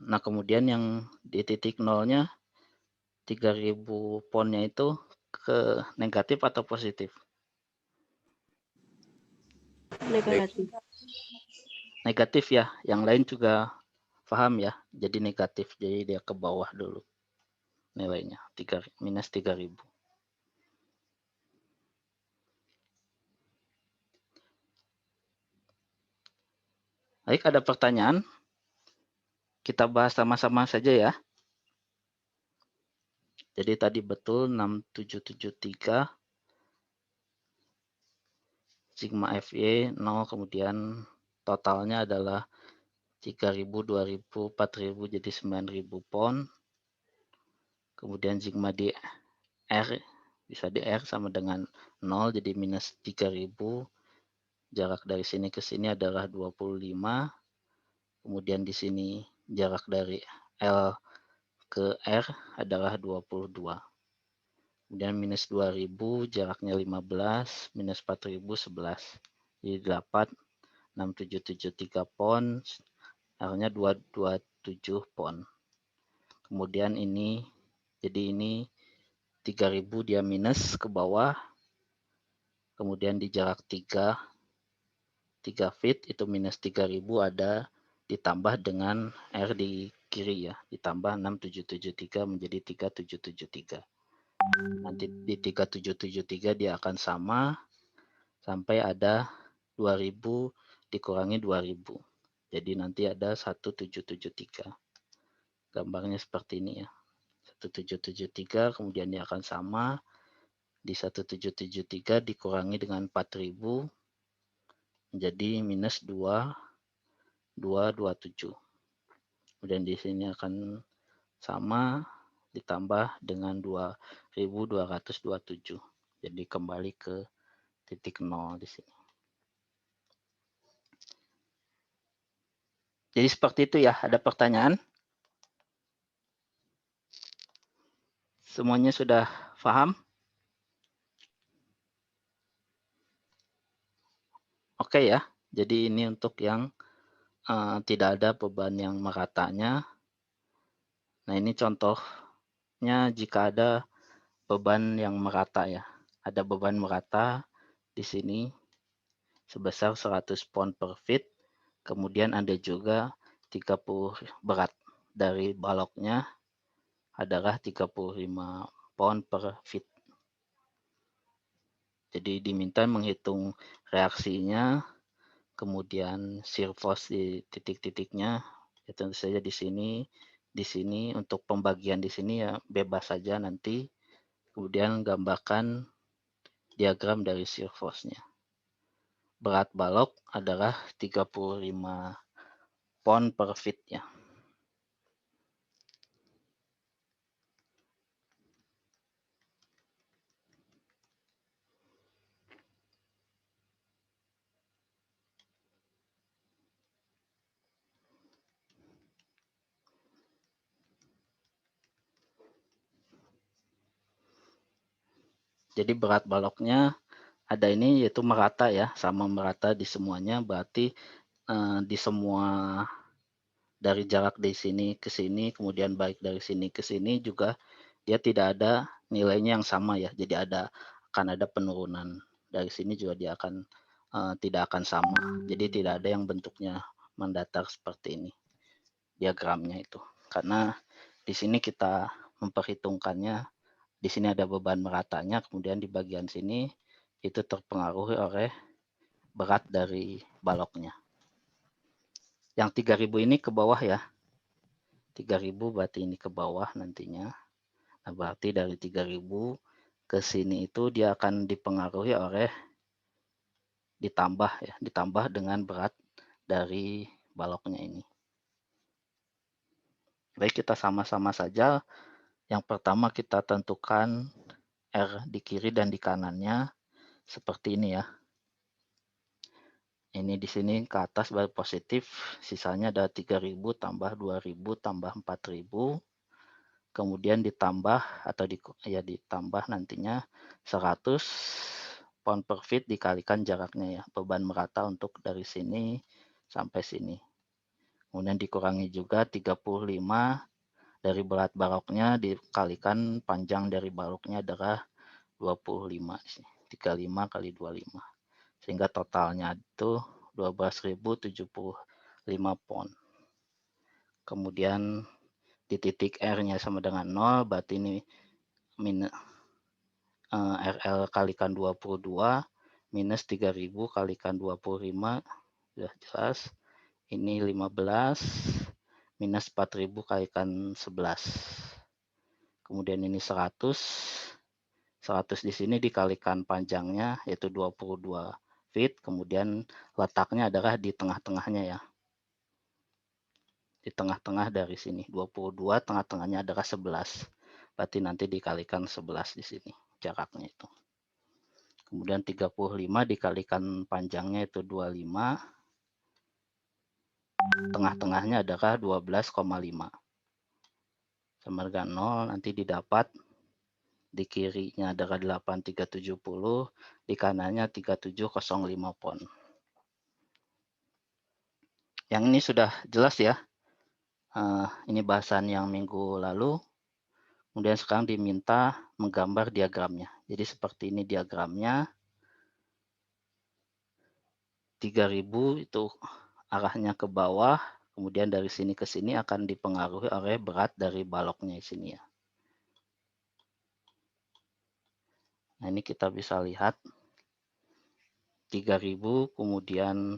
Nah kemudian yang di titik nolnya 3.000 poundnya itu ke negatif atau positif? Negatif. Negatif ya, yang lain juga paham ya, jadi negatif, jadi dia ke bawah dulu nilainya, minus 3.000. Baik, ada pertanyaan? Kita bahas sama-sama saja ya. Jadi tadi betul 6773 sigma FY 0, kemudian totalnya adalah 3.000, 2.000, 4.000, jadi 9.000 pound. Kemudian sigma di R, bisa di R sama dengan 0, jadi minus 3.000. Jarak dari sini ke sini adalah 25. Kemudian di sini jarak dari L ke R adalah 22. Kemudian minus 2.000, jaraknya 15, minus 4.000, 11. Jadi dapat 6773 pound, R-nya 227 pound. Kemudian ini, jadi ini 3.000 dia minus ke bawah. Kemudian di jarak 3 feet itu minus 3.000 ada ditambah dengan R di kiri ya, ditambah 6773 menjadi 3773. Nanti di 3773 dia akan sama sampai ada 2000 dikurangi 2000. Jadi nanti ada 1773. Gambarnya seperti ini ya. 1773 kemudian dia akan sama di 1773 dikurangi dengan 4000 menjadi minus 2227. Kemudian di sini akan sama ditambah dengan 2227. Jadi kembali ke titik 0 di sini. Jadi seperti itu ya. Ada pertanyaan? Semuanya sudah paham? Oke ya. Jadi ini untuk yang tidak ada beban yang meratanya. Nah ini contohnya jika ada beban yang merata ya. Ada beban merata di sini sebesar 100 pound per feet. Kemudian ada juga 30 berat dari baloknya adalah 35 pound per feet. Jadi diminta menghitung reaksinya, kemudian shear force di titik-titiknya. Ya tentu saja di sini untuk pembagian di sini ya bebas saja nanti. Kemudian gambarkan diagram dari shear force-nya. Berat balok adalah 35 pound per feet ya. Jadi berat baloknya ada ini yaitu merata ya, sama merata di semuanya, berarti di semua dari jarak di sini ke sini, kemudian baik dari sini ke sini juga dia tidak ada nilainya yang sama ya. Jadi akan ada penurunan. Dari sini juga dia akan tidak akan sama. Jadi tidak ada yang bentuknya mendatar seperti ini diagramnya itu. Karena di sini kita memperhitungkannya, di sini ada beban meratanya, kemudian di bagian sini itu terpengaruhi oleh berat dari baloknya. Yang 3000 ini ke bawah ya. 3000 berarti ini ke bawah nantinya. Nah, berarti dari 3000 ke sini itu dia akan dipengaruhi oleh ditambah dengan berat dari baloknya ini. Baik, kita sama-sama saja. Yang pertama kita tentukan R di kiri dan di kanannya seperti ini ya. Ini di sini ke atas baru positif, sisanya ada 3000 tambah 2000 tambah 4000. Kemudian ditambah atau ditambah nantinya 100 pound per feet dikalikan jaraknya ya, beban merata untuk dari sini sampai sini. Kemudian dikurangi juga 35 dari berat baloknya dikalikan panjang dari baloknya adalah 25 di sini. 35 kali 25. Sehingga totalnya itu 12.075 pound. Kemudian di titik R-nya sama dengan 0, berarti ini RL kalikan 22 minus 3.000 kalikan 25, sudah jelas. Ini 15 minus 4.000 kalikan 11. Kemudian ini 100 di sini dikalikan panjangnya yaitu 22 feet, kemudian letaknya adalah di tengah-tengahnya ya. Di tengah-tengah dari sini, 22, tengah-tengahnya adalah 11. Berarti nanti dikalikan 11 di sini, jaraknya itu. Kemudian 35 dikalikan panjangnya itu 25. Tengah-tengahnya adalah 12,5. Sama dengan 0, nanti didapat di kirinya adalah 8370, di kanannya 3705 pon. Yang ini sudah jelas ya. Ini bahasan yang minggu lalu. Kemudian sekarang diminta menggambar diagramnya. Jadi seperti ini diagramnya. 3000 itu arahnya ke bawah. Kemudian dari sini ke sini akan dipengaruhi oleh berat dari baloknya di sini ya. Nah ini kita bisa lihat 3000 kemudian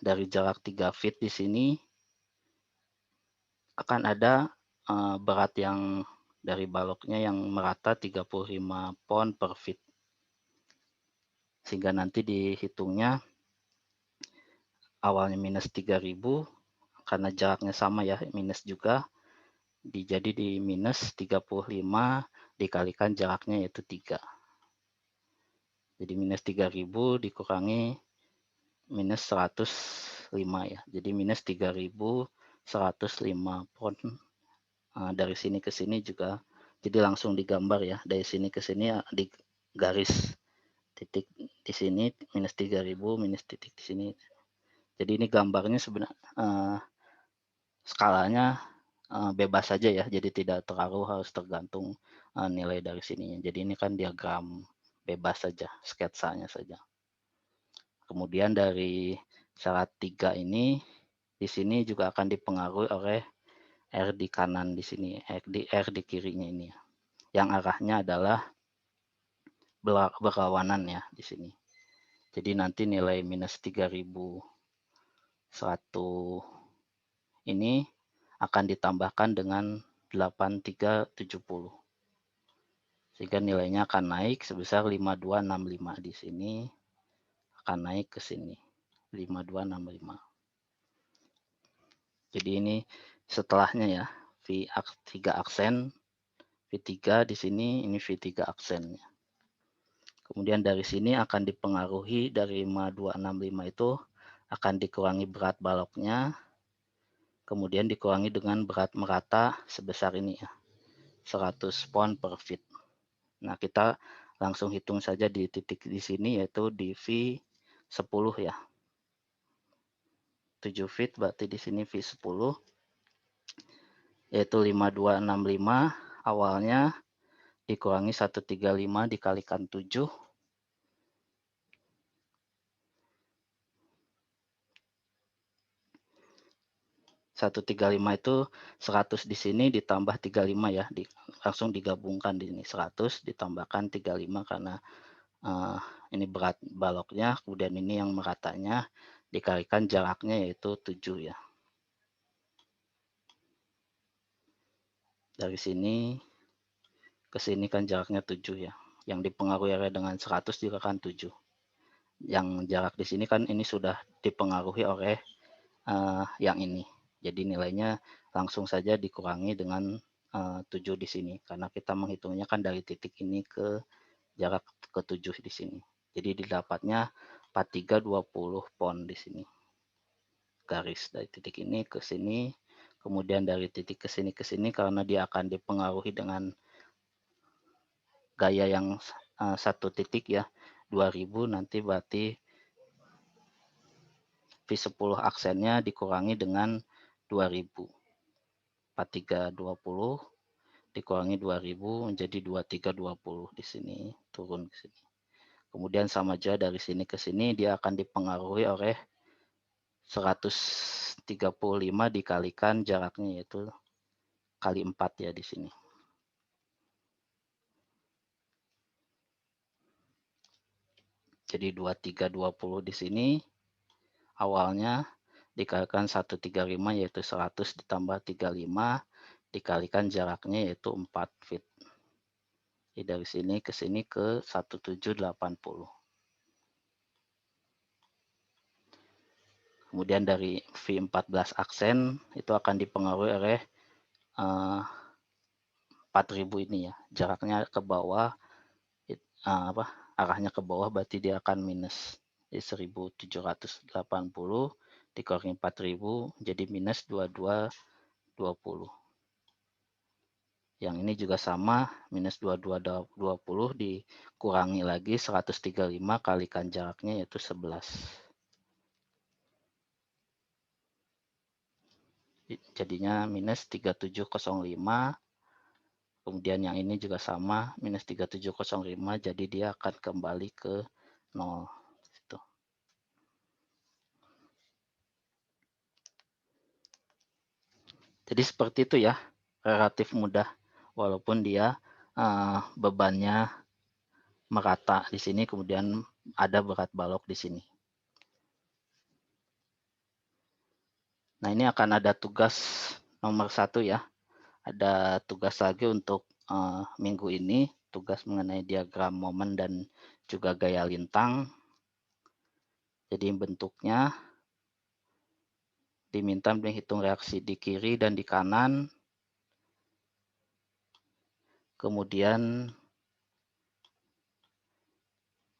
dari jarak 3 feet di sini akan ada berat yang dari baloknya yang merata 35 pon per feet. Sehingga nanti dihitungnya awalnya minus 3000 karena jaraknya sama ya, minus juga. Jadi di minus 35 dikalikan jaraknya yaitu 3. Jadi minus 3000 dikurangi minus 105 ya. Jadi minus 3105 pon. Dari sini ke sini juga jadi langsung digambar ya. Dari sini ke sini di garis titik di sini minus 3000 minus titik di sini. Jadi ini gambarnya sebenarnya skalanya bebas saja ya, jadi tidak terlalu harus tergantung nilai dari sininya. Jadi ini kan diagram bebas saja, sketsanya saja. Kemudian dari syarat 3 ini, di sini juga akan dipengaruhi oleh R di kanan di sini, R di kirinya ini, yang arahnya adalah berlawanan ya di sini. Jadi nanti nilai minus 3100 ini akan ditambahkan dengan 8370. Sehingga nilainya akan naik sebesar 5265 di sini, akan naik ke sini 5265. Jadi ini setelahnya ya, V3 aksen, V3 di sini, ini V3 aksennya. Kemudian dari sini akan dipengaruhi dari 5265 itu akan dikurangi berat baloknya, kemudian dikurangi dengan berat merata sebesar ini ya, 100 pon per feet. Nah, kita langsung hitung saja di titik di sini yaitu di V10 ya. 7 feet berarti di sini V10 yaitu 5265 awalnya dikurangi 135 dikalikan 7. 135 itu 100 di sini ditambah 35 ya, langsung digabungkan di sini 100 ditambahkan 35 karena ini berat baloknya, kemudian ini yang meratanya dikalikan jaraknya yaitu 7 ya. Dari sini ke sini kan jaraknya 7 ya. Yang dipengaruhi dengan 100 juga kan 7. Yang jarak di sini kan ini sudah dipengaruhi oleh yang ini. Jadi nilainya langsung saja dikurangi dengan 7 di sini. Karena kita menghitungnya kan dari titik ini ke jarak ke 7 di sini. Jadi didapatnya 4320 pon di sini. Garis dari titik ini ke sini. Kemudian dari titik ke sini karena dia akan dipengaruhi dengan gaya yang satu titik ya, 2000 nanti berarti V10 aksennya dikurangi dengan 2000. 4320 dikurangi 2000 menjadi 2320 di sini, turun ke sini. Kemudian sama aja dari sini ke sini dia akan dipengaruhi oleh 135 dikalikan jaraknya yaitu kali 4 ya di sini. Jadi 2320 di sini awalnya dikalikan 135 yaitu 100 ditambah 35 dikalikan jaraknya yaitu 4 feet. Jadi dari sini ke sini ke 1780. Kemudian dari V14 aksen itu akan dipengaruhi oleh 4000 ini ya. Jaraknya ke bawah, arahnya ke bawah berarti dia akan minus. Jadi 1780 dikurangi 4000 jadi minus 2220. Yang ini juga sama, minus 2220 dikurangi lagi 135 kalikan jaraknya yaitu 11. Jadinya minus 3705. Kemudian yang ini juga sama, minus 3705, jadi dia akan kembali ke 0. Jadi seperti itu ya, relatif mudah. Walaupun dia bebannya merata di sini, kemudian ada berat balok di sini. Nah, ini akan ada tugas nomor 1 ya. Ada tugas lagi untuk minggu ini, tugas mengenai diagram momen dan juga gaya lintang. Jadi bentuknya diminta menghitung reaksi di kiri dan di kanan. Kemudian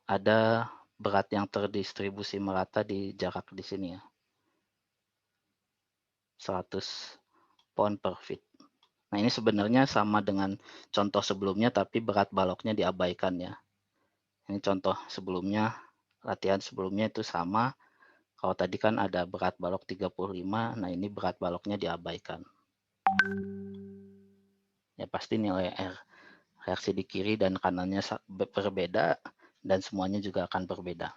ada berat yang terdistribusi merata di jarak di sini ya. 100 pound per feet. Nah, ini sebenarnya sama dengan contoh sebelumnya, tapi berat baloknya diabaikan ya. Ini contoh sebelumnya, latihan sebelumnya itu sama. Kalau tadi kan ada berat balok 35, nah ini berat baloknya diabaikan. Ya pasti nilai R reaksi di kiri dan kanannya berbeda, dan semuanya juga akan berbeda.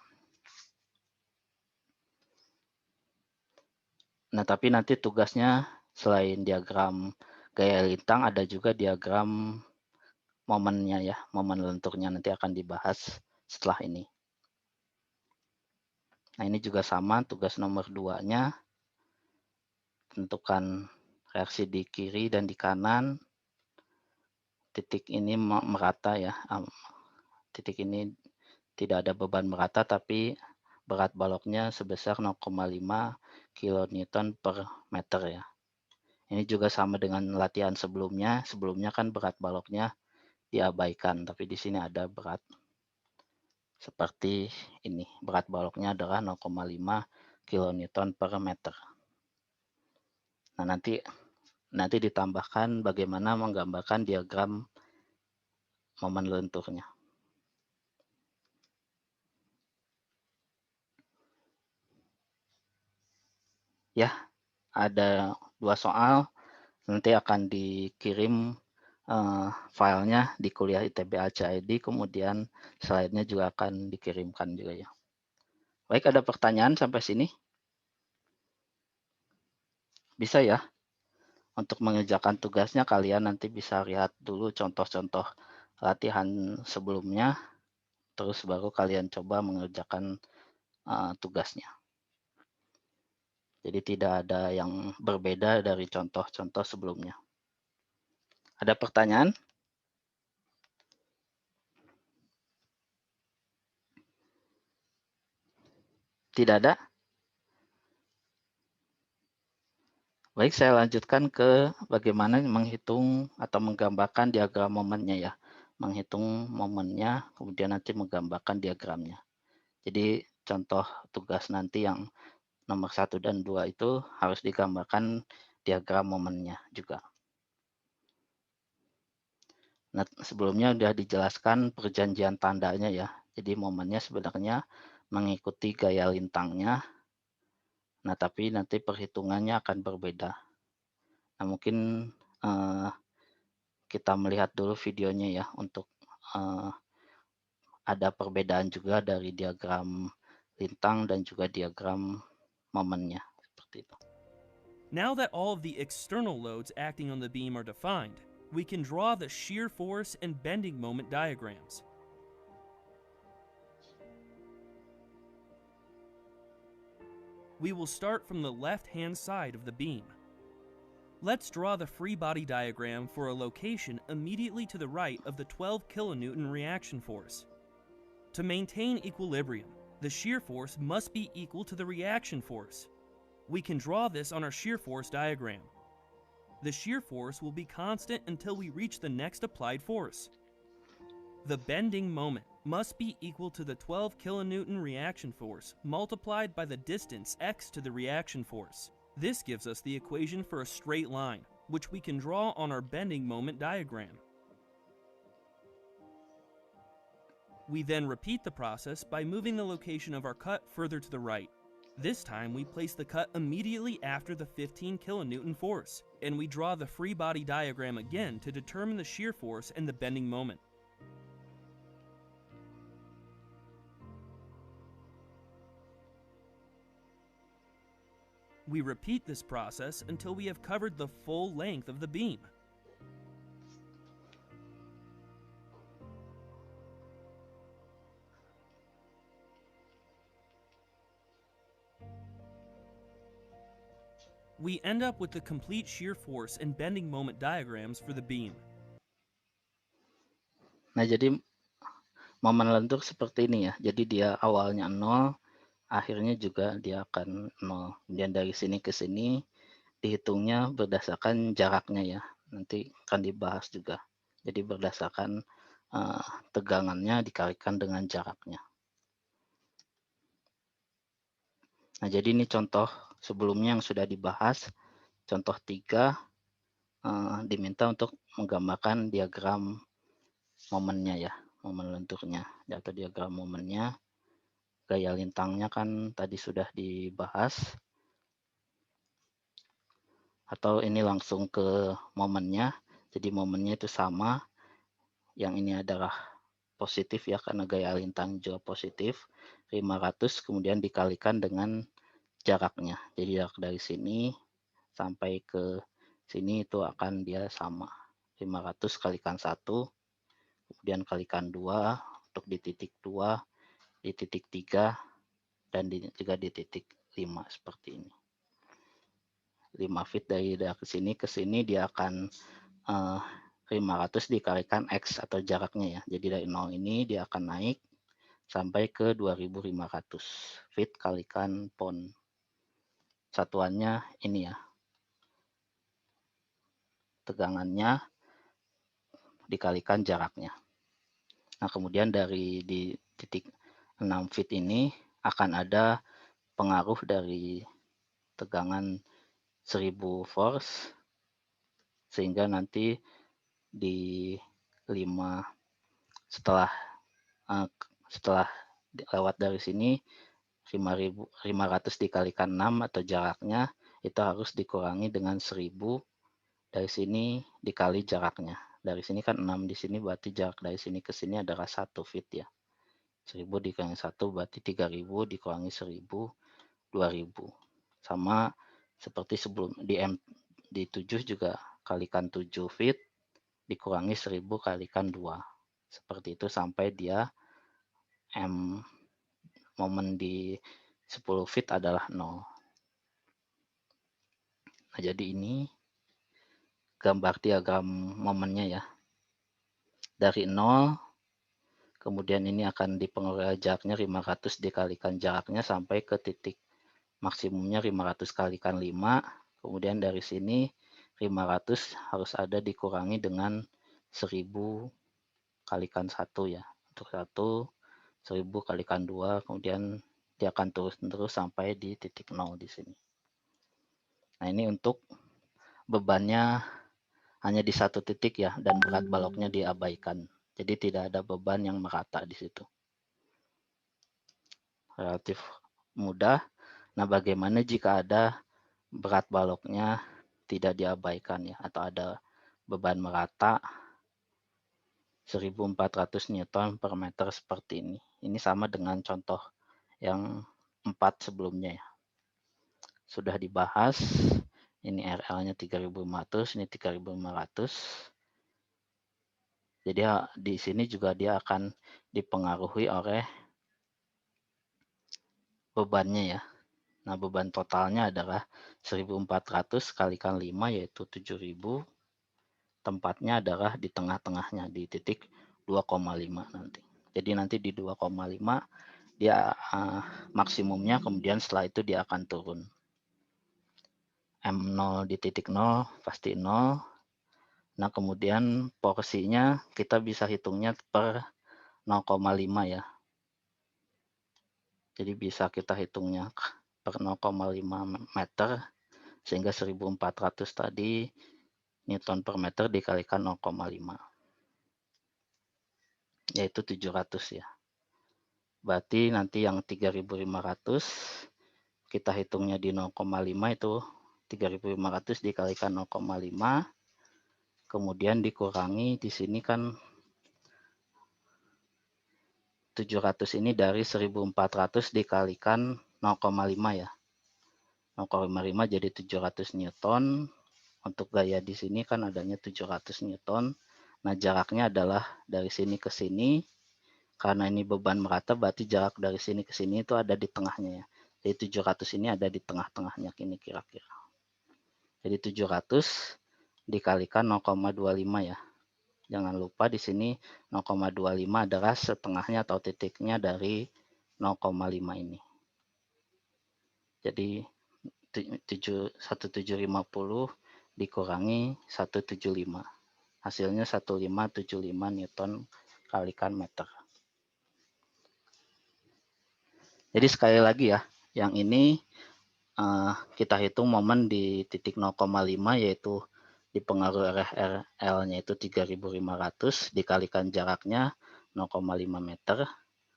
Nah, tapi nanti tugasnya selain diagram gaya lintang, ada juga diagram momennya ya, momen lenturnya nanti akan dibahas setelah ini. Nah, ini juga sama, tugas nomor 2-nya, tentukan reaksi di kiri dan di kanan. Titik ini merata ya, titik ini tidak ada beban merata, tapi berat baloknya sebesar 0,5 kN per meter ya. Ini juga sama dengan latihan sebelumnya. Sebelumnya kan berat baloknya diabaikan, tapi di sini ada berat seperti ini. Berat baloknya adalah 0,5 kN per meter. Nah, nanti ditambahkan bagaimana menggambarkan diagram momen lenturnya. Ya, ada 2 soal, nanti akan dikirim filenya di kuliah ITB ACID, kemudian slide-nya juga akan dikirimkan juga ya. Baik, ada pertanyaan sampai sini? Bisa ya? Untuk mengerjakan tugasnya kalian nanti bisa lihat dulu contoh-contoh latihan sebelumnya, terus baru kalian coba mengerjakan tugasnya. Jadi tidak ada yang berbeda dari contoh-contoh sebelumnya. Ada pertanyaan? Tidak ada? Baik, saya lanjutkan ke bagaimana menghitung atau menggambarkan diagram momennya ya. Menghitung momennya, kemudian nanti menggambarkan diagramnya. Jadi contoh tugas nanti yang nomor 1 dan 2 itu harus digambarkan diagram momennya juga. Nah, sebelumnya sudah dijelaskan perjanjian tandanya ya. Jadi momennya sebenarnya mengikuti gaya lintangnya. Nah, tapi nanti perhitungannya akan berbeda. Nah, mungkin kita melihat dulu videonya ya untuk ada perbedaan juga dari diagram lintang dan juga diagram momennya seperti itu. Now that all of the external loads acting on the beam are defined, we can draw the shear force and bending moment diagrams. We will start from the left-hand side of the beam. Let's draw the free body diagram for a location immediately to the right of the 12 kilonewton reaction force. To maintain equilibrium, the shear force must be equal to the reaction force. We can draw this on our shear force diagram. The shear force will be constant until we reach the next applied force. The bending moment must be equal to the 12 kilonewton reaction force multiplied by the distance x to the reaction force. This gives us the equation for a straight line, which we can draw on our bending moment diagram. We then repeat the process by moving the location of our cut further to the right. This time we place the cut immediately after the 15 kilonewton force, and we draw the free body diagram again to determine the shear force and the bending moment. We repeat this process until we have covered the full length of the beam. We end up with the complete shear force and bending moment diagrams for the beam. Nah, jadi momen lentur seperti ini ya. Jadi dia awalnya 0, akhirnya juga dia akan 0. Kemudian dari sini ke sini dihitungnya berdasarkan jaraknya ya. Nanti akan dibahas juga. Jadi berdasarkan tegangannya dikalikan dengan jaraknya. Nah, jadi ini contoh sebelumnya yang sudah dibahas. Contoh 3 diminta untuk menggambarkan diagram momennya ya, momen lenturnya, atau diagram momennya. Gaya lintangnya kan tadi sudah dibahas. Atau ini langsung ke momennya. Jadi momennya itu sama. Yang ini adalah positif ya, karena gaya lintang juga positif. 500 kemudian dikalikan dengan jaraknya. Jadi jarak dari sini sampai ke sini itu akan dia sama. 500 kalikan 1, kemudian kalikan 2 untuk di titik 2, di titik 3, dan juga di titik 5 seperti ini. 5 feet dari sini ke sini dia akan 500 dikalikan X atau jaraknya ya. Jadi dari 0 ini dia akan naik sampai ke 2500 feet kalikan pound. Satuannya ini ya. Tegangannya dikalikan jaraknya. Nah, kemudian dari di titik 6 feet ini akan ada pengaruh dari tegangan 1000 force, sehingga nanti di 5 setelah lewat dari sini 500 dikalikan 6 atau jaraknya itu harus dikurangi dengan 1000 dari sini dikali jaraknya. Dari sini kan 6 di sini, berarti jarak dari sini ke sini adalah 1 feet ya. 1000 dikurangi 1 berarti 3000 dikurangi 1000 2000. Sama seperti sebelum di 7 juga kalikan 7 feet dikurangi 1000 kalikan 2. Seperti itu sampai dia momen di 10 feet adalah 0. Nah, jadi ini gambar diagram momennya ya. Dari 0, kemudian ini akan dipengaruhi jaraknya 500 dikalikan jaraknya sampai ke titik maksimumnya 500 kalikan 5. Kemudian dari sini 500 harus ada dikurangi dengan 1000 kalikan 1 ya. Untuk 1, 1000 kalikan 2, kemudian dia akan terus sampai di titik 0 di sini. Nah, ini untuk bebannya hanya di satu titik ya, dan berat baloknya diabaikan. Jadi tidak ada beban yang merata di situ. Relatif mudah. Nah, bagaimana jika ada berat baloknya tidak diabaikan ya, atau ada beban merata 1400 Newton per meter seperti ini. Ini sama dengan contoh yang 4 sebelumnya ya. Sudah dibahas. Ini RL-nya 3500, ini 3500. Jadi di sini juga dia akan dipengaruhi oleh bebannya ya. Nah, beban totalnya adalah 1400 kalikan 5 yaitu 7000. Tempatnya adalah di tengah-tengahnya di titik 2,5 nanti. Jadi nanti di 2,5 dia maksimumnya, kemudian setelah itu dia akan turun. M0 di titik 0 pasti 0. Nah, kemudian porsinya kita bisa hitungnya per 0,5 ya. Jadi bisa kita hitungnya per 0,5 meter, sehingga 1400 tadi Newton per meter dikalikan 0,5. Yaitu 700 ya. Berarti nanti yang 3500 kita hitungnya di 0,5 itu 3500 dikalikan 0,5. Kemudian dikurangi di sini kan 700 ini dari 1400 dikalikan 0,5 ya. 0,5 jadi 700 Newton. Untuk gaya di sini kan adanya 700 Newton. Nah, jaraknya adalah dari sini ke sini. Karena ini beban merata, berarti jarak dari sini ke sini itu ada di tengahnya ya. Jadi 700 ini ada di tengah-tengahnya ini kira-kira. Jadi 700 dikalikan 0,25 ya. Jangan lupa di sini 0,25 adalah setengahnya atau titiknya dari 0,5 ini. Jadi 1750 dikurangi 175. Hasilnya 1575 Newton kalikan meter. Jadi sekali lagi ya, yang ini kita hitung momen di titik 0,5 yaitu dipengaruhi oleh RL-nya itu 3500 dikalikan jaraknya 0,5 meter.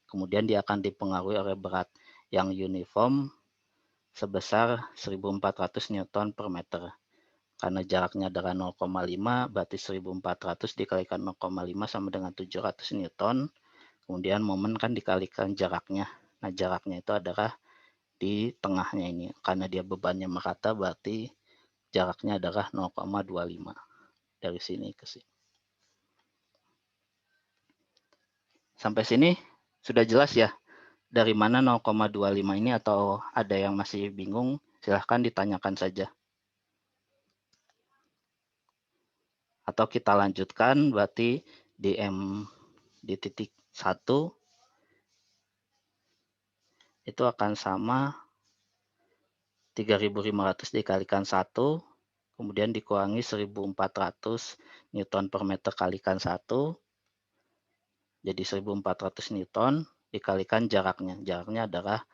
Kemudian dia akan dipengaruhi oleh berat yang uniform sebesar 1400 Newton per meter. Karena jaraknya adalah 0,5, berarti 1400 dikalikan 0,5 sama dengan 700 Newton. Kemudian momen kan dikalikan jaraknya. Nah, jaraknya itu adalah di tengahnya ini. Karena dia bebannya merata, berarti jaraknya adalah 0,25 dari sini ke sini. Sampai sini sudah jelas ya dari mana 0,25 ini, atau ada yang masih bingung silahkan ditanyakan saja. Atau kita lanjutkan, berarti di M di titik 1 itu akan sama 3500 dikalikan 1, kemudian dikurangi 1400 Newton per meter kalikan 1, jadi 1400 Newton dikalikan jaraknya. Jaraknya adalah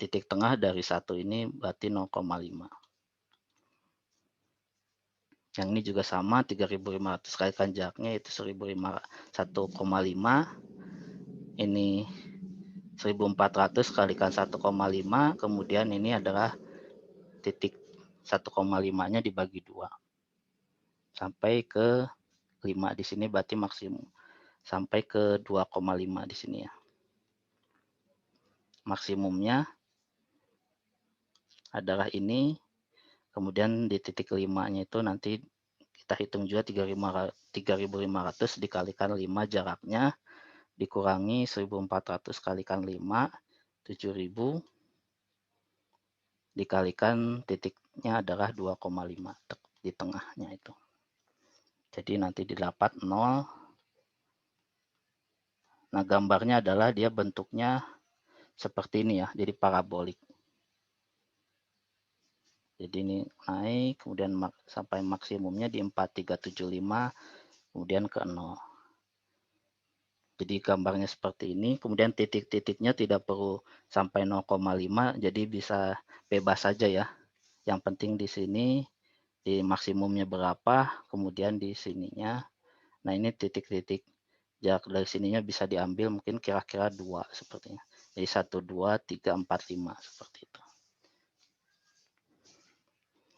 titik tengah dari 1 ini, berarti 0,5. Yang ini juga sama, 3500 kalikan jaraknya itu 1,5. Ini 1400 kalikan 1,5, kemudian ini adalah titik 1,5-nya dibagi 2. Sampai ke 5 di sini berarti maksimum. Sampai ke 2,5 di sini ya. Maksimumnya adalah ini. Kemudian di titik 5-nya itu nanti kita hitung juga 3500 dikalikan 5 jaraknya, dikurangi 1400 kalikan 5, 7000, dikalikan titiknya adalah 2,5 di tengahnya itu. Jadi nanti didapat 0. Nah, gambarnya adalah dia bentuknya seperti ini ya, jadi parabolik. Jadi ini naik, kemudian sampai maksimumnya di 4375, kemudian ke 0. Jadi gambarnya seperti ini, kemudian titik-titiknya tidak perlu sampai 0,5, jadi bisa bebas saja ya. Yang penting di sini, di maksimumnya berapa, kemudian di sininya. Nah, ini titik-titik jarak dari sininya bisa diambil mungkin kira-kira 2 sepertinya. Jadi 1, 2, 3, 4, 5 seperti itu.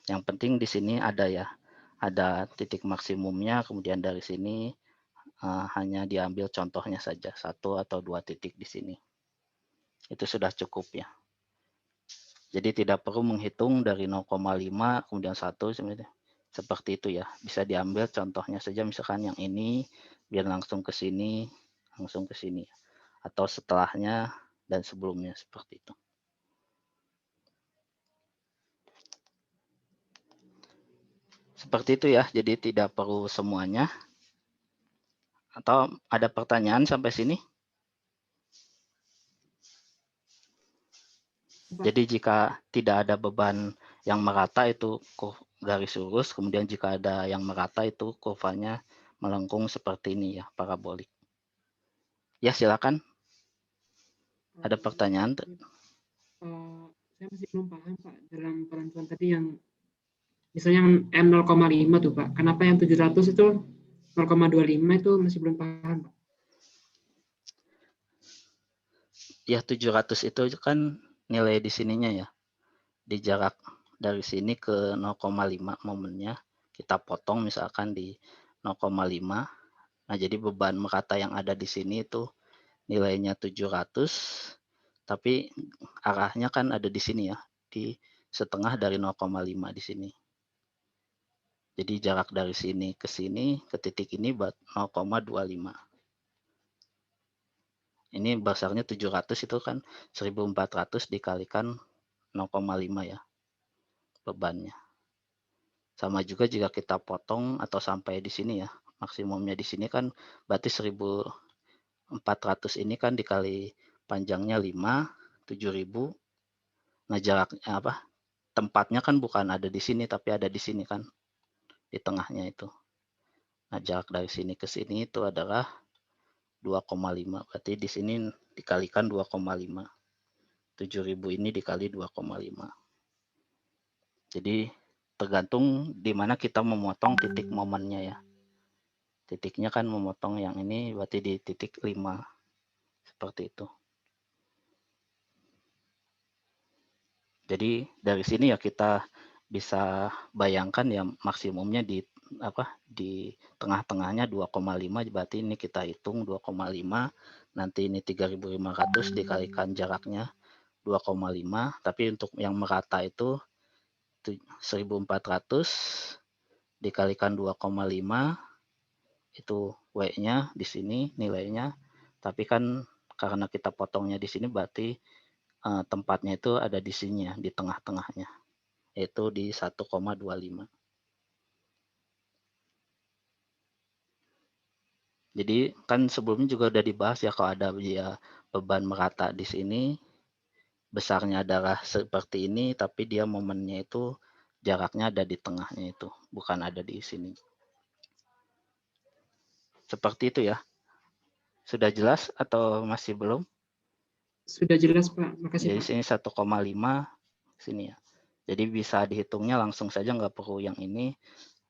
Yang penting di sini ada ya, ada titik maksimumnya, kemudian dari sini hanya diambil contohnya saja, 1 atau 2 titik di sini. Itu sudah cukup ya. Jadi tidak perlu menghitung dari 0,5 kemudian 1 seperti itu ya. Bisa diambil contohnya saja, misalkan yang ini biar langsung ke sini, langsung ke sini, atau setelahnya dan sebelumnya seperti itu. Seperti itu ya, jadi tidak perlu semuanya. Atau ada pertanyaan sampai sini? Pak. Jadi jika tidak ada beban yang merata itu garis lurus, kemudian jika ada yang merata itu kurvanya melengkung seperti ini ya, parabolik. Ya silakan. Ada pertanyaan? Saya masih belum paham Pak dalam penentuan tadi yang misalnya M 0,5 tuh Pak. Kenapa yang 700 itu 0,25 itu masih belum paham Pak. Ya 700 itu kan nilai di sininya ya. Di jarak dari sini ke 0,5 momennya kita potong misalkan di 0,5. Nah, jadi beban merata yang ada di sini itu nilainya 700, tapi arahnya kan ada di sini ya, di setengah dari 0,5 di sini. Jadi jarak dari sini ke titik ini 0,25. Ini besarnya 700 itu kan 1400 dikalikan 0,5 ya bebannya. Sama juga jika kita potong atau sampai di sini ya, maksimumnya di sini kan berarti 1400 ini kan dikali panjangnya 5, 7000. Nah, jaraknya apa? Tempatnya kan bukan ada di sini tapi ada di sini kan. Di tengahnya itu. Nah, jarak dari sini ke sini itu adalah 2,5. Berarti di sini dikalikan 2,5. 7000 ini dikali 2,5. Jadi tergantung di mana kita memotong titik momennya ya. Titiknya kan memotong yang ini berarti di titik 5. Seperti itu. Jadi dari sini ya kita bisa bayangkan ya maksimumnya di tengah-tengahnya 2,5, berarti ini kita hitung 2,5, nanti ini 3.500 dikalikan jaraknya 2,5, tapi untuk yang merata itu 1.400 dikalikan 2,5 itu W-nya di sini nilainya, tapi kan karena kita potongnya di sini berarti tempatnya itu ada di sini ya, di tengah-tengahnya, yaitu di 1,25. Jadi kan sebelumnya juga udah dibahas ya kalau ada dia beban merata di sini, besarnya adalah seperti ini, tapi dia momennya itu jaraknya ada di tengahnya itu, bukan ada di sini. Seperti itu ya. Sudah jelas atau masih belum? Sudah jelas Pak, makasih Jadi Pak. sini 1,5 sini ya. Jadi bisa dihitungnya langsung saja, nggak perlu yang ini.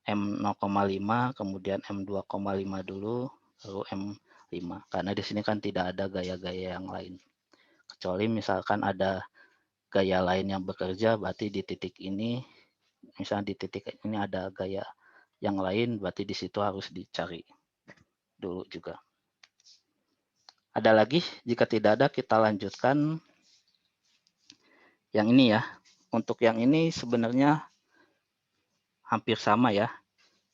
M 0,5 kemudian M 2,5 dulu lalu M5 karena di sini kan tidak ada gaya-gaya yang lain kecuali misalkan ada gaya lain yang bekerja, berarti di titik ini misalnya di titik ini ada gaya yang lain, berarti di situ harus dicari dulu juga. Ada lagi? Jika tidak ada kita lanjutkan yang ini ya. Untuk yang ini sebenarnya hampir sama ya.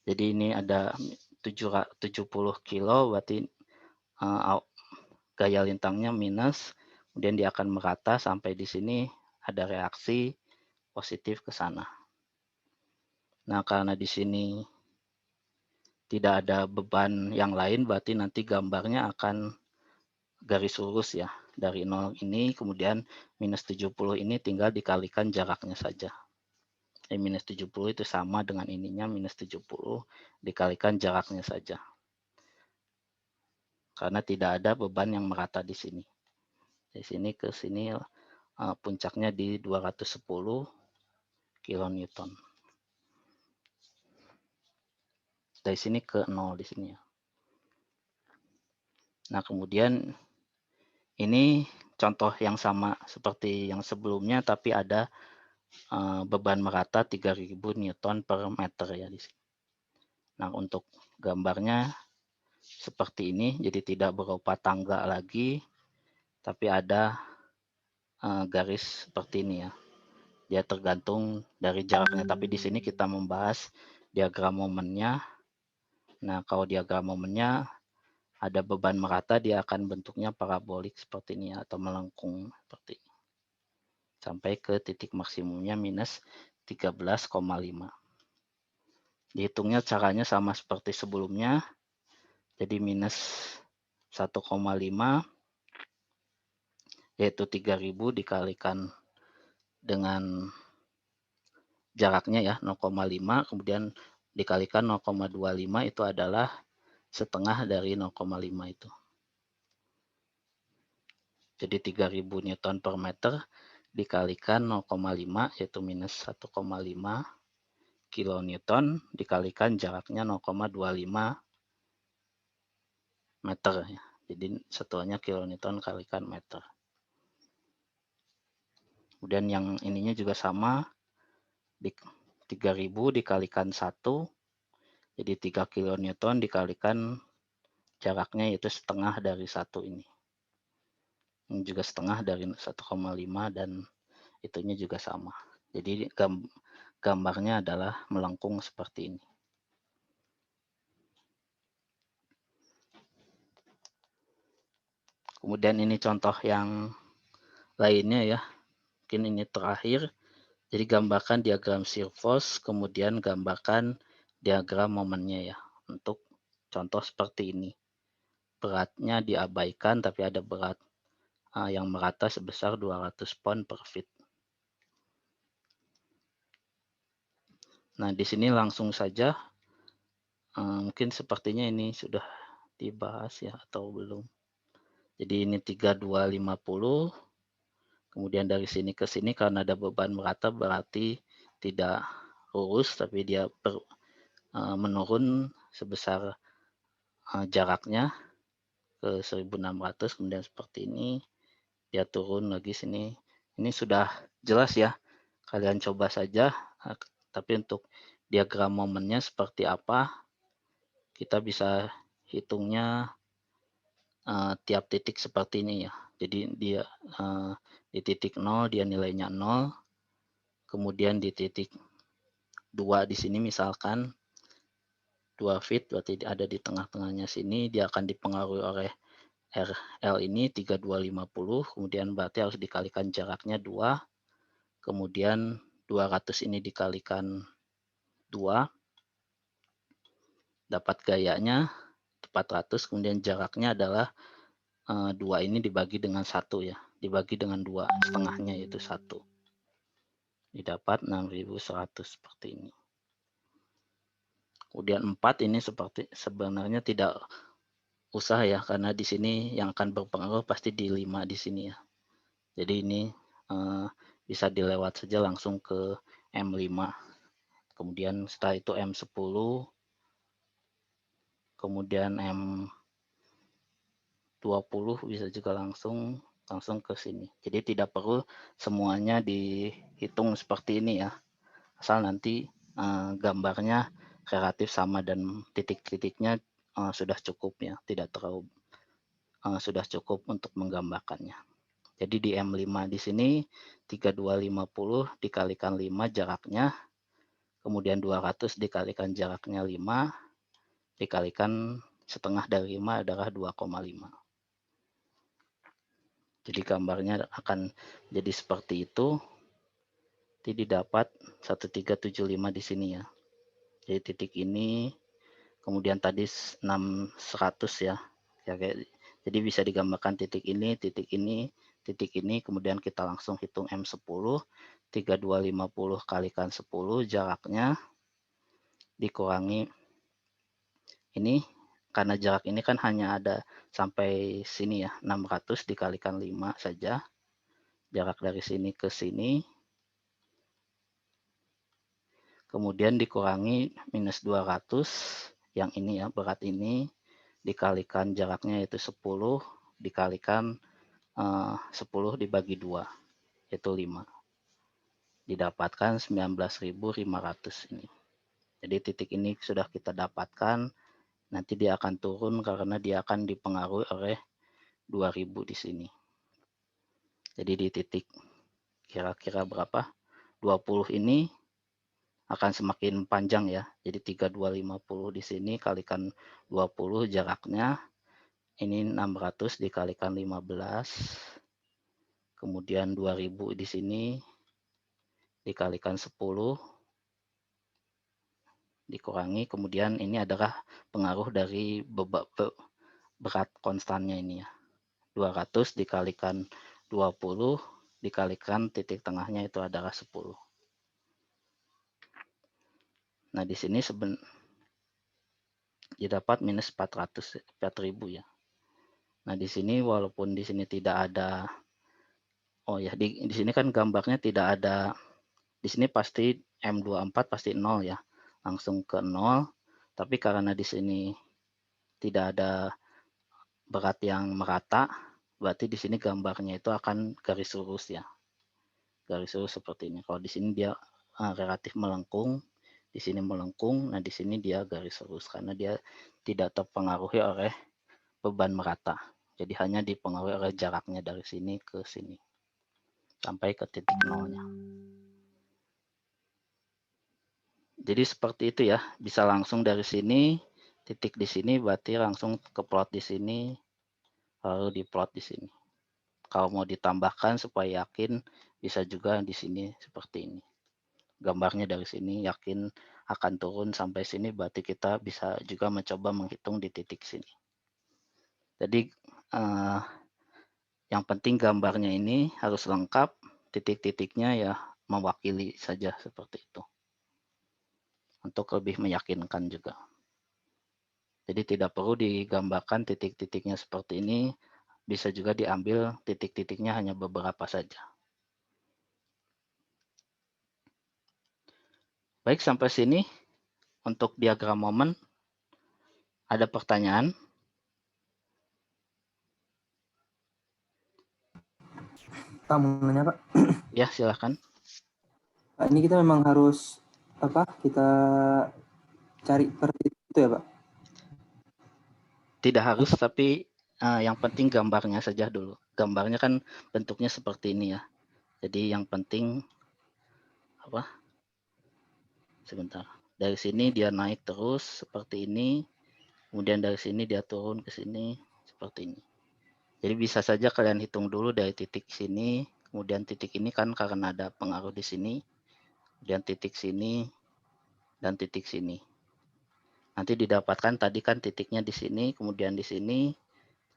Jadi ini ada 70 kilo, berarti gaya lintangnya minus, kemudian dia akan merata sampai di sini ada reaksi positif ke sana. Nah, karena di sini tidak ada beban yang lain, berarti nanti gambarnya akan garis lurus ya. Dari 0 ini, kemudian minus 70 ini tinggal dikalikan jaraknya saja. Minus 70 itu sama dengan ininya, minus 70 dikalikan jaraknya saja. Karena tidak ada beban yang merata di sini. Di sini ke sini puncaknya di 210 kilonewton. Dari sini ke 0 di sini ya. Nah, kemudian ini contoh yang sama seperti yang sebelumnya, tapi ada beban merata 3.000 Newton per meter ya di sini. Nah, untuk gambarnya seperti ini, jadi tidak berupa tangga lagi, tapi ada garis seperti ini ya. Dia tergantung dari jaraknya, tapi di sini kita membahas diagram momennya. Nah, kalau diagram momennya ada beban merata, dia akan bentuknya parabolik seperti ini atau melengkung seperti ini. Sampai ke titik maksimumnya minus 13,5. Dihitungnya caranya sama seperti sebelumnya. Jadi minus 1,5 yaitu 3.000 dikalikan dengan jaraknya ya 0,5 kemudian dikalikan 0,25 itu adalah setengah dari 0,5 itu. Jadi 3000 Newton per meter dikalikan 0,5 yaitu minus 1,5 kilonewton dikalikan jaraknya 0,25 meter ya. Jadi satuannya kilonewton kalikan meter. Kemudian yang ininya juga sama, 3000 dikalikan 1, jadi 3 kilonewton dikalikan jaraknya yaitu setengah dari 1 ini. Ini juga setengah dari 1,5 dan itunya juga sama. Jadi gambarnya adalah melengkung seperti ini. Kemudian ini contoh yang lainnya ya. Mungkin ini terakhir. Jadi gambarkan diagram shear force, kemudian gambarkan diagram momennya ya. Untuk contoh seperti ini. Beratnya diabaikan tapi ada berat yang merata sebesar 200 pound per feet. Nah, di sini langsung saja mungkin sepertinya ini sudah dibahas ya atau belum. Jadi ini 3250. Kemudian dari sini ke sini karena ada beban merata berarti tidak lurus tapi dia menurun sebesar jaraknya ke 1600 kemudian seperti ini dia turun lagi sini. Ini sudah jelas ya. Kalian coba saja tapi untuk diagram momennya seperti apa kita bisa hitungnya tiap titik seperti ini ya. Jadi dia di titik 0 dia nilainya 0. Kemudian di titik 2 di sini misalkan 2 feet berarti ada di tengah-tengahnya sini dia akan dipengaruhi oleh RL ini 3250 kemudian berarti harus dikalikan jaraknya 2. Kemudian 200 ini dikalikan 2 dapat gayanya 400 kemudian jaraknya adalah 2 ini dibagi dengan 1 ya. Dibagi dengan 2 setengahnya yaitu 1. Didapat 6100 seperti ini. Kemudian 4 ini seperti sebenarnya tidak usah ya karena di sini yang akan berpengaruh pasti di 5 di sini ya. Jadi ini bisa dilewat saja langsung ke M5. Kemudian setelah itu M10 kemudian M20 bisa juga langsung ke sini. Jadi tidak perlu semuanya dihitung seperti ini ya. Asal nanti gambarnya relatif sama dan titik-titiknya sudah cukup ya, tidak terlalu sudah cukup untuk menggambarkannya. Jadi di M5 di sini 3250 dikalikan 5 jaraknya, kemudian 200 dikalikan jaraknya 5, dikalikan setengah dari 5 adalah 2,5. Jadi gambarnya akan jadi seperti itu. Jadi dapat 1375 di sini ya. Jadi titik ini, kemudian tadi 600 ya. Jadi bisa digambarkan titik ini, kemudian kita langsung hitung M10, 3250 kalikan 10 jaraknya dikurangi ini, karena jarak ini kan hanya ada sampai sini ya, 600 dikalikan 5 saja. Jarak dari sini ke sini. Kemudian dikurangi minus 200, yang ini ya, berat ini, dikalikan jaraknya yaitu 10, dikalikan 10 dibagi 2, yaitu 5. Didapatkan 19.500 ini. Jadi titik ini sudah kita dapatkan, nanti dia akan turun karena dia akan dipengaruhi oleh 2000 di sini. Jadi di titik kira-kira berapa? 20 ini akan semakin panjang ya. Jadi 3250 di sini kalikan 20 jaraknya. Ini 600 dikalikan 15. Kemudian 2000 di sini dikalikan 10. Dikurangi. Kemudian ini adalah pengaruh dari berat konstannya ini ya. 200 dikalikan 20 dikalikan titik tengahnya itu adalah 10. Nah, di sini didapat minus 4.000 ya. Nah, di sini walaupun di sini tidak ada, oh ya, di sini kan gambarnya tidak ada, di sini pasti M24 pasti 0 ya, langsung ke 0. Tapi karena di sini tidak ada berat yang merata, berarti di sini gambarnya itu akan garis lurus ya. Garis lurus seperti ini. Kalau di sini dia relatif melengkung, di sini melengkung, nah di sini dia garis lurus karena dia tidak terpengaruhi oleh beban merata. Jadi hanya dipengaruhi oleh jaraknya dari sini ke sini sampai ke titik nolnya. Jadi seperti itu ya, bisa langsung dari sini, titik di sini berarti langsung ke plot di sini, lalu diplot di sini. Kalau mau ditambahkan supaya yakin, bisa juga di sini seperti ini. Gambarnya dari sini yakin akan turun sampai sini, berarti kita bisa juga mencoba menghitung di titik sini. Jadi yang penting gambarnya ini harus lengkap, titik-titiknya ya mewakili saja seperti itu. Untuk lebih meyakinkan juga. Jadi tidak perlu digambarkan titik-titiknya seperti ini, bisa juga diambil titik-titiknya hanya beberapa saja. Baik, sampai sini untuk diagram momen. Ada pertanyaan? Pak, mau nanya Pak. Ya, silakan. Pak, ini kita memang harus kita cari per titik itu ya Pak? Tidak harus, tapi yang penting gambarnya saja dulu. Gambarnya kan bentuknya seperti ini ya. Jadi yang penting sebentar. Dari sini dia naik terus seperti ini. Kemudian dari sini dia turun ke sini seperti ini. Jadi bisa saja kalian hitung dulu dari titik sini, kemudian titik ini kan karena ada pengaruh di sini, kemudian titik sini, dan titik sini. Nanti didapatkan tadi kan titiknya di sini, kemudian di sini,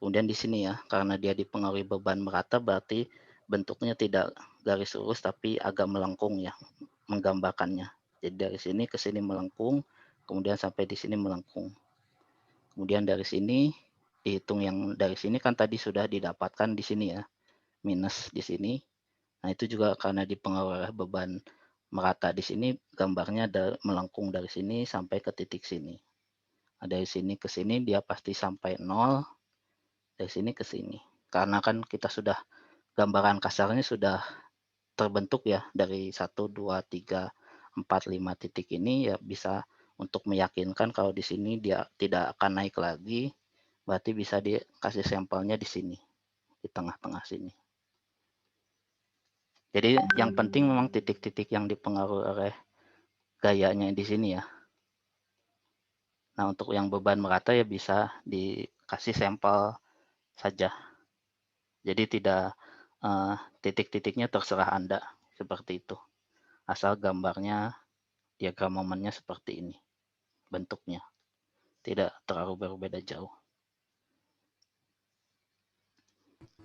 kemudian di sini ya. Karena dia dipengaruhi beban merata, berarti bentuknya tidak garis lurus tapi agak melengkung ya, menggambarkannya. Jadi dari sini ke sini melengkung, kemudian sampai di sini melengkung. Kemudian dari sini dihitung yang dari sini kan tadi sudah didapatkan di sini ya, minus di sini. Nah, itu juga karena dipengaruhi oleh beban merata di sini, gambarnya melengkung dari sini sampai ke titik sini. Nah, dari sini ke sini dia pasti sampai 0, dari sini ke sini. Karena kan kita sudah, gambaran kasarnya sudah terbentuk ya, dari 1, 2, 3, 4, 5 titik ini ya bisa untuk meyakinkan kalau di sini dia tidak akan naik lagi, berarti bisa dikasih sampelnya di sini, di tengah-tengah sini. Jadi yang penting memang titik-titik yang dipengaruhi oleh gayanya di sini ya. Nah, untuk yang beban merata ya bisa dikasih sampel saja. Jadi tidak titik-titiknya terserah Anda seperti itu. Asal gambarnya, diagram momennya seperti ini bentuknya. Tidak terlalu berbeda jauh.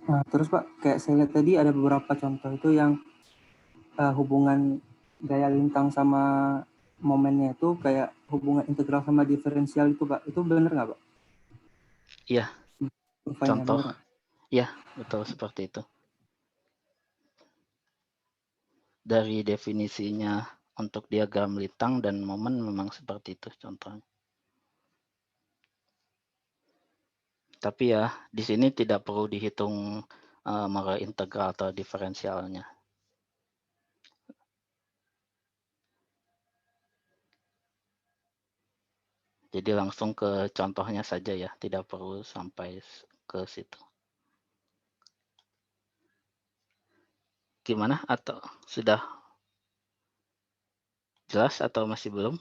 Nah, terus Pak, kayak saya lihat tadi ada beberapa contoh itu yang hubungan gaya lintang sama momennya itu kayak hubungan integral sama diferensial itu Pak. Itu benar nggak Pak? Iya. Contoh. Bener. Ya, betul seperti itu. Dari definisinya untuk diagram lintang dan momen memang seperti itu contohnya. Tapi ya di sini tidak perlu dihitung model integral atau diferensialnya. Jadi langsung ke contohnya saja ya, tidak perlu sampai ke situ. Gimana? Atau sudah jelas atau masih belum?